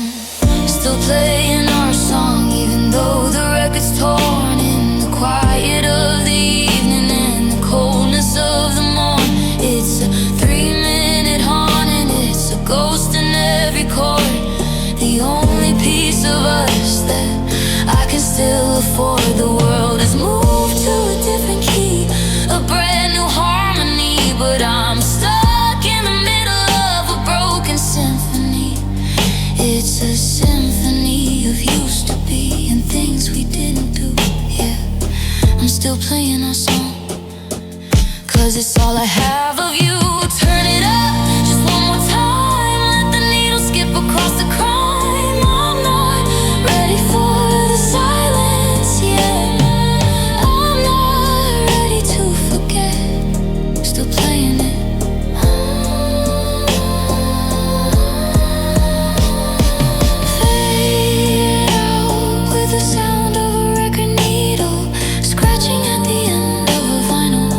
still playing our song, even though the record's torn, in the quiet of the evening and the coldness of the morn. It's a 3-minute haunting, it's a ghost in every chord, the only piece of us that I can still afford. The world has moved to a different key, a brand new harmony, but I'm stuck in the middle of a broken symphony. It's a symphony of used to be and things we didn't do. Yeah, I'm still playing our song, 'cause 'cause it's all I have of you. Turn it up just one more time. Let the needle skip across the crime. I'm not ready for the silence yet. I'm not ready to forget. Still playing it. Fade out with the sound of a record needle scratching at the end of a vinyl.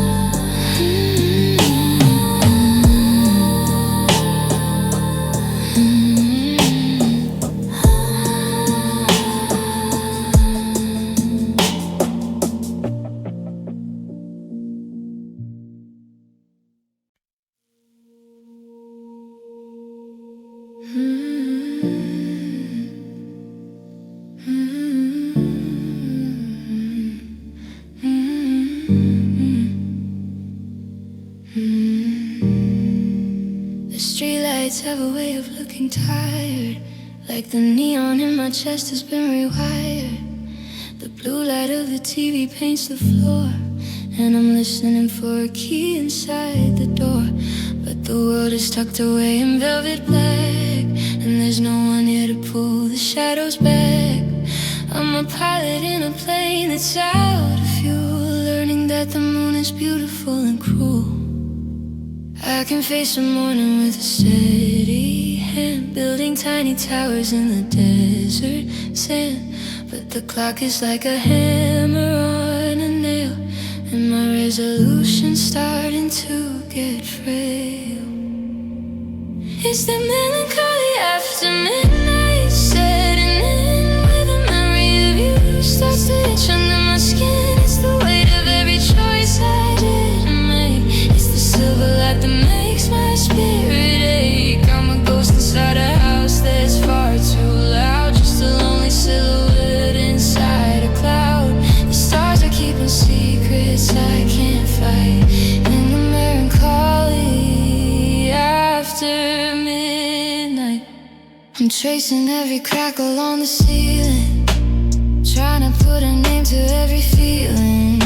The streetlights have a way of looking tired, like the neon in my chest has been rewired. The blue light of the TV paints the floor, and I'm listening for a key inside the door. But the world is tucked away in velvet black, and there's no one here to pull the shadows back. I'm a pilot in a plane that's out of fuel, learning that the moon is beautiful and cruel. I can face the morning with a steady hand, building tiny towers in the desert sand. But the clock is like a hammer on a nail, and my resolution's starting to get frail. It's the melancholy after midnight, setting in where the memory of you starts to itch under my skin. It's the weight of every choice I didn't make. It's the silver light that makes my spirit ache. I'm a ghost inside a house that's far too loud, just a lonely silhouette inside a cloud. The stars are keeping secrets I can't fight, in the melancholy after midnight. I'm tracing every crack along the ceiling, trying to put a name to every feeling.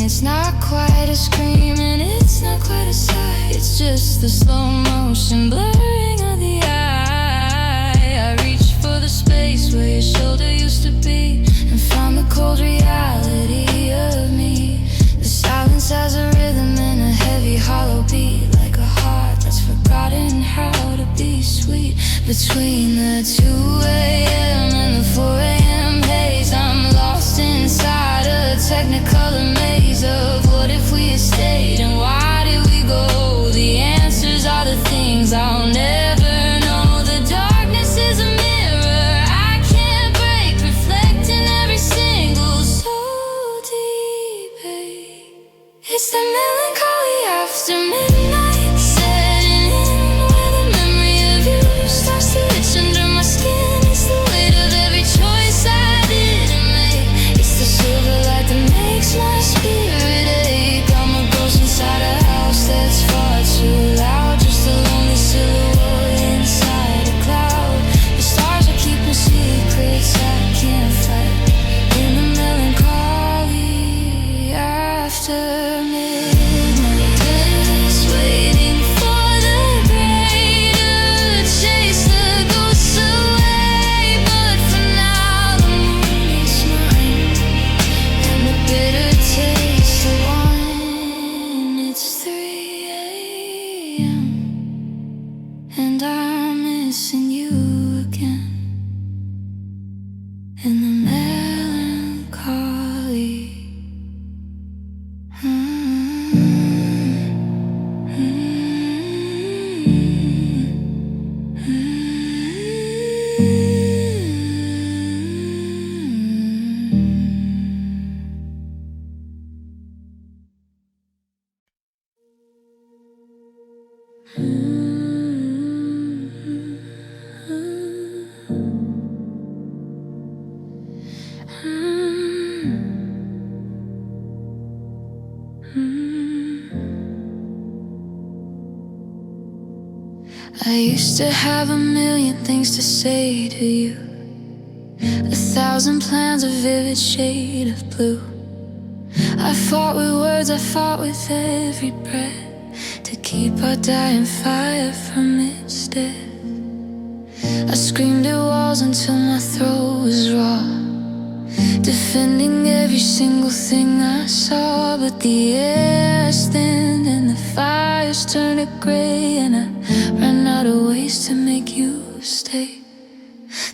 It's not quite a scream and it's not quite a sigh, it's just the slow motion blurring of the eye. I reached for the space where your shoulder used to be, and found the cold reality of me. The silence has a rhythm and a heavy hollow beat, like a heart that's forgotten how to be sweet. Between the 2 a.m. and the 4 a.m. haze, I'm lost inside a technicolor maze of what if we had stayed and why did we go. The answers are the things I'll never know. The darkness is a mirror I can't break, reflecting every single soul deep ache. It's the melancholy after midnight, setting in where the memory of you starts to itch under my skin. It's the weight of every choice I didn't make. It's the silver light that makes my spirit ache. I'm a ghost inside a house that's far too loud, just a lonely silhouette inside a cloud. The stars are keeping secrets I can't fight, in the melancholy after midnight. Just waiting for the greater chase the ghosts away, but for now the moon is mine, and the bitter taste of wine. It's 3 a.m. and I'm missing you again, in the melancholy. I used to have a million things to say to you, 1,000 plans, a vivid shade of blue. I fought with words, I fought with every breath to keep our dying fire from its death. I screamed at walls until my throat was raw, defending every single thing I saw. But the air's thinned and the fire's turned to gray, and I ran out of ways to make you stay.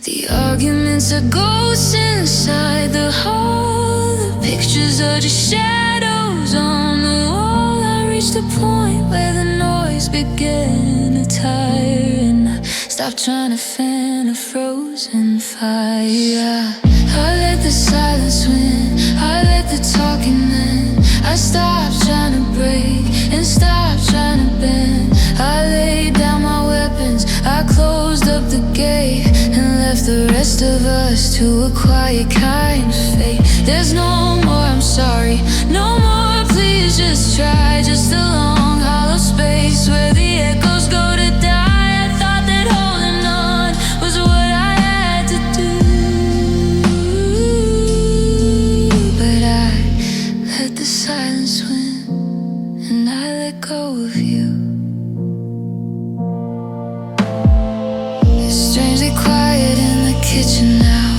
The arguments are ghosts inside the hall, the pictures are just shadows on the wall. I reached a point where the noise began to tire, and I stopped trying to fan a frozen fire. I let the silence win, I let the talking end. I stopped trying to break and stopped trying to bend. I laid down my weapons, I closed up the gate, and left the rest of us to a quiet kind of fate. There's no more I'm sorry, no more please just try. Just a long hollow space where the echoes go to die. I thought that holding on was what I had to do, but I let the silence win, and I let go of you. It's strangely quiet in the kitchen now.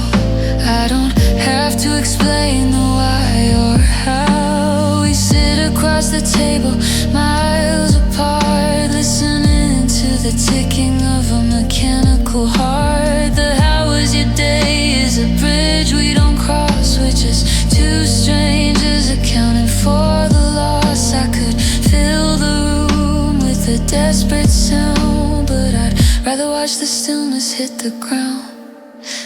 I don't have to explain the why or how. We sit across the table, miles apart, listening to the ticking of a mechanical heart. The how was your day is a bridge we don't cross. We're just two strangers accounting for the loss. I could fill the room with a desperate sound, but I'd rather watch the stillness hit the ground.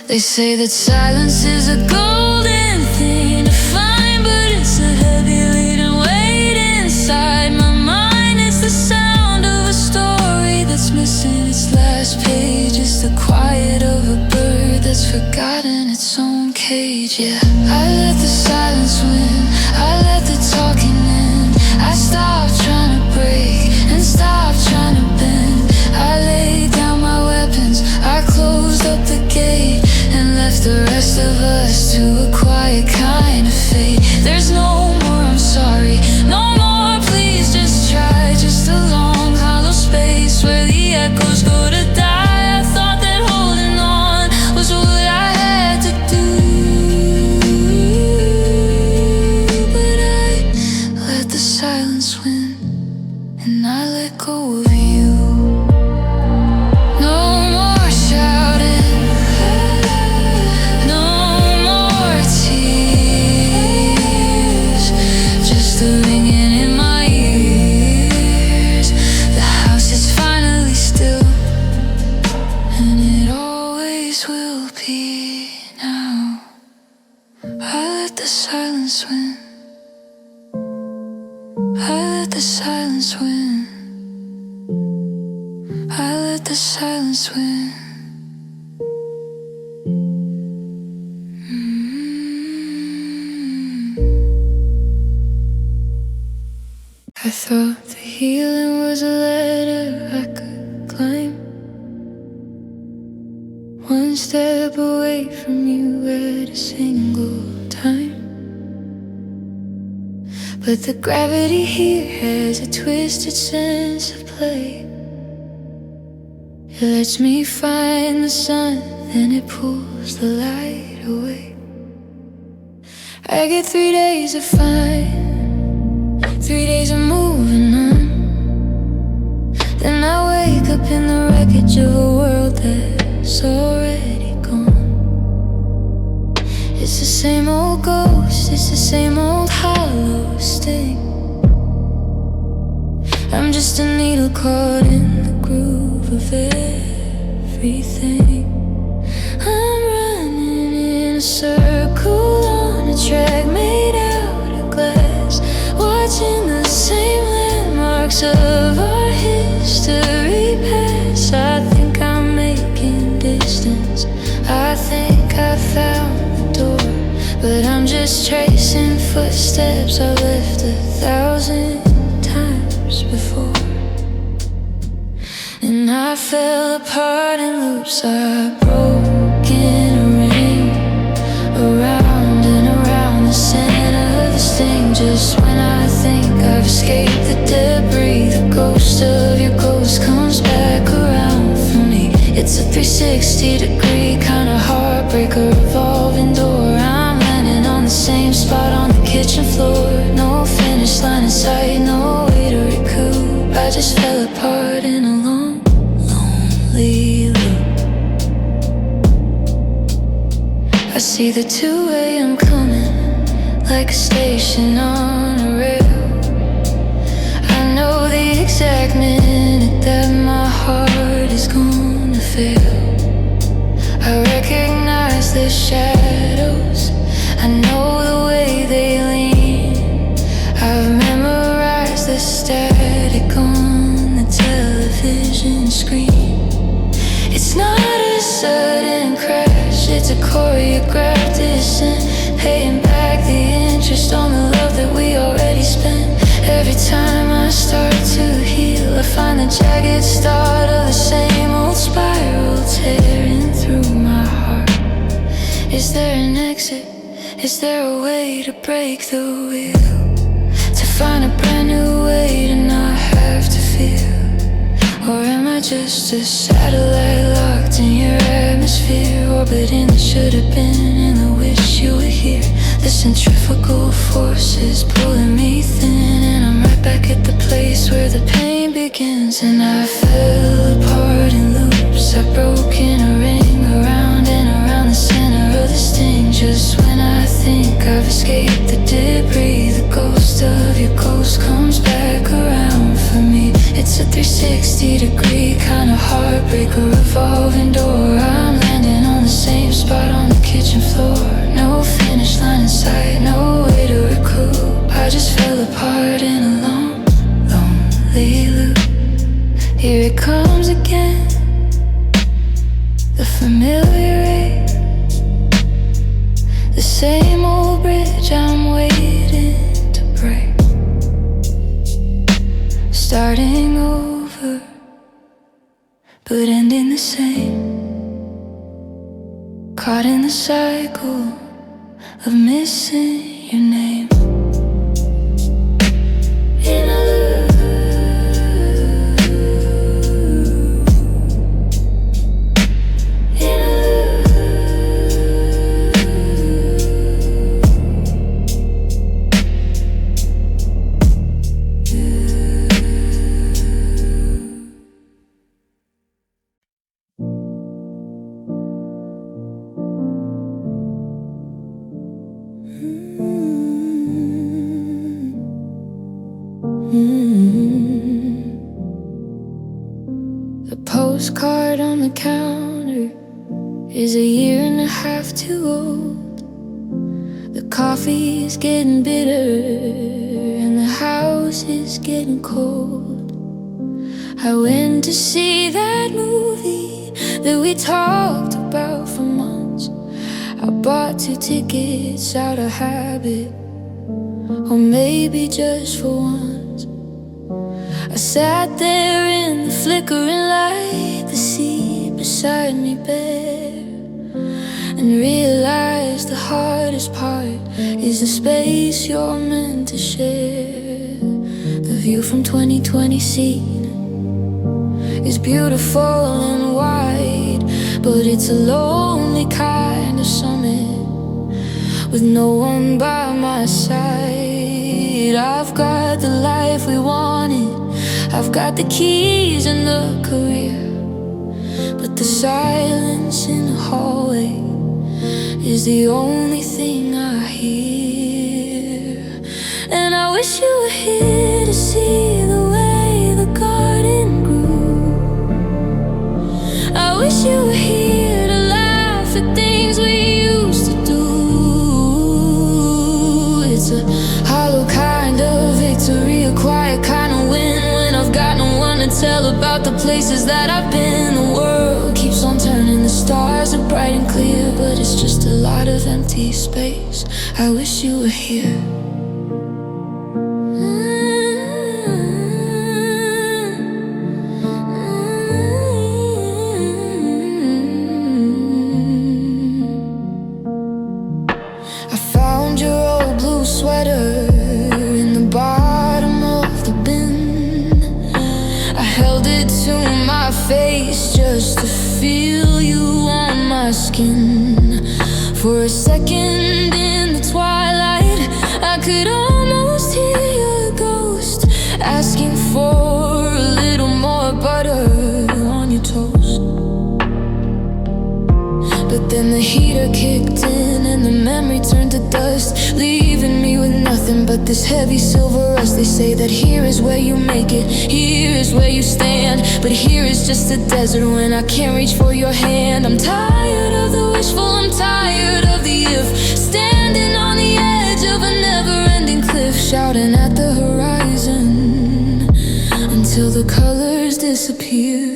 They say that silence is a golden thing to find, but it's a heavy laden weight inside my mind. It's the sound of a story that's missing its last page. It's the quiet of a bird that's forgotten its own cage. Yeah, I let the silence win, I let the talking end. I stopped trying to break and stopped trying to bend. I laid down my weapons, I closed up the gate, and left the rest of us to a quiet kind of fate. There's no more I'm sorry, no more please just try. Just a long hollow space where the echoes go to die. I thought that holding on was what I had to do, but I let the silence win, and I let go of you. No more shouting, no more tears, just the ringing in my ears. The house is finally still, and it always will be now. I let the silence win, I let the silence win, I let the silence win. I thought the healing was a ladder I could climb, one step away from you at a single time. But the gravity here has a twisted sense of play. It lets me find the sun, then it pulls the light away. I get 3 days of fine, 3 days of moving on, then I wake up in the wreckage of a world that's already gone. It's the same old ghost, it's the same old hollow sting. I'm just a needle caught in the groove of everything. I'm running in a circle on a track made out of glass, watching the same landmarks of our history pass. I think I'm making distance, I think I found the door, but I'm just tracing footsteps I've left 1,000 times before. And I fell apart in loops are broken, a ring around and around the center of the sting just when I think I've escaped the debris. The ghost of your ghost comes back around for me. It's a 360-degree kind of heartbreaker, revolving door. I'm landing on the same spot on the kitchen floor. No finish line in sight, no way to recoup. I just fell apart in a long, lonely loop. I see the 2 a.m. coming, like a station on a rail. I know the exact minute that my heart is gonna fail. I recognize the shadows, I know the way they lean. I've memorized the static on the television screen. It's not a sudden crash, it's a choreographed descent, paying back the interest on the love that we already spent. Every time I start to heal, I find the jagged start of the same old spiral tearing through my heart. Is there an exit? Is there a way to break the wheel? To find a brand new way to not have to feel? Or am I just a satellite locked in your atmosphere, orbiting the should have been and the wish you were here? The centrifugal force is pulling me thin, and I'm right back at the place where the pain begins. And I fell apart in loops, I've broken a ring around and around the center of the sting. Just when I think I've escaped the debris, the ghost of your ghost comes back around for me. It's a 360-degree kind of heartbreaker, revolving door. I'm landing on the same spot on the kitchen floor. No finish line in sight, no way to recoup. I just fell apart in a long, lonely loop. Here it comes again, the familiar ache, the same old bridge I'm waiting to break. Starting over, but ending the same. Caught in the cycle of missing your name. In a loop, in a The postcard on the counter is 1.5 years too old. The coffee is getting bitter and the house is getting cold. I went to see that movie that we talked about for months. I bought 2 tickets out of habit, or maybe just for once. I sat there in the flickering light, the seat beside me bare, and realized the hardest part is the space you're meant to share. The view from 2020 seat is beautiful and wide, but it's a lonely kind of summit with no one by my side. I've got the life we wanted, I've got the keys and the career, but the silence in the hallway is the only thing I hear. And I wish you were here to see the way the garden grew. I wish you were here to laugh at things we used to do. It's a hollow kind of victory, a quiet kind of win, when I've got no one to tell about the places that I've been. The world keeps on turning, the stars are bright and clear, but it's just a lot of empty space. I wish you were here. I found your old blue sweater face just to feel you on my skin. For a second in the twilight, I could almost hear your ghost asking for a little more butter on your toast. But then the heater kicked in and the memory turned to dust, leaving me with nothing but this heavy silver rust. They say that here is where you make it, here is where you stand, but here is just a desert when I can't reach for your hand. I'm tired of the wishful, I'm tired of the if, standing on the edge of a never-ending cliff, shouting at the horizon until the colors disappear.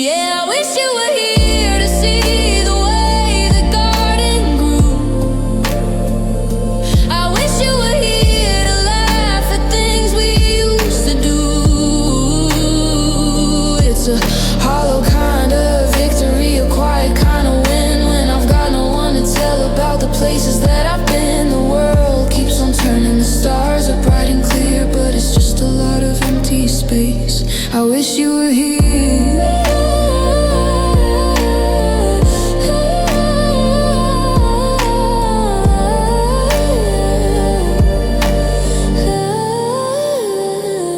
Yeah, I wish you were here to see the way the garden grew. I wish you were here to laugh at things we used to do. It's a hollow kind of victory, a quiet kind of win, when I've got no one to tell about the places that I've been. The world keeps on turning, the stars are bright and clear, but it's just a lot of empty space. I wish you were here.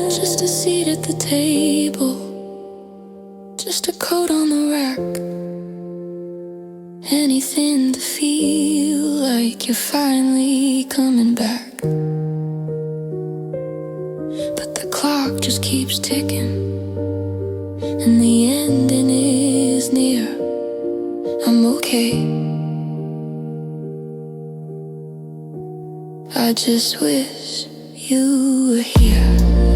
Just a seat at the table, just a coat on the rack, anything to feel like you're finally coming back. But the clock just keeps ticking, and the ending is near. I'm okay, I just wish you were here.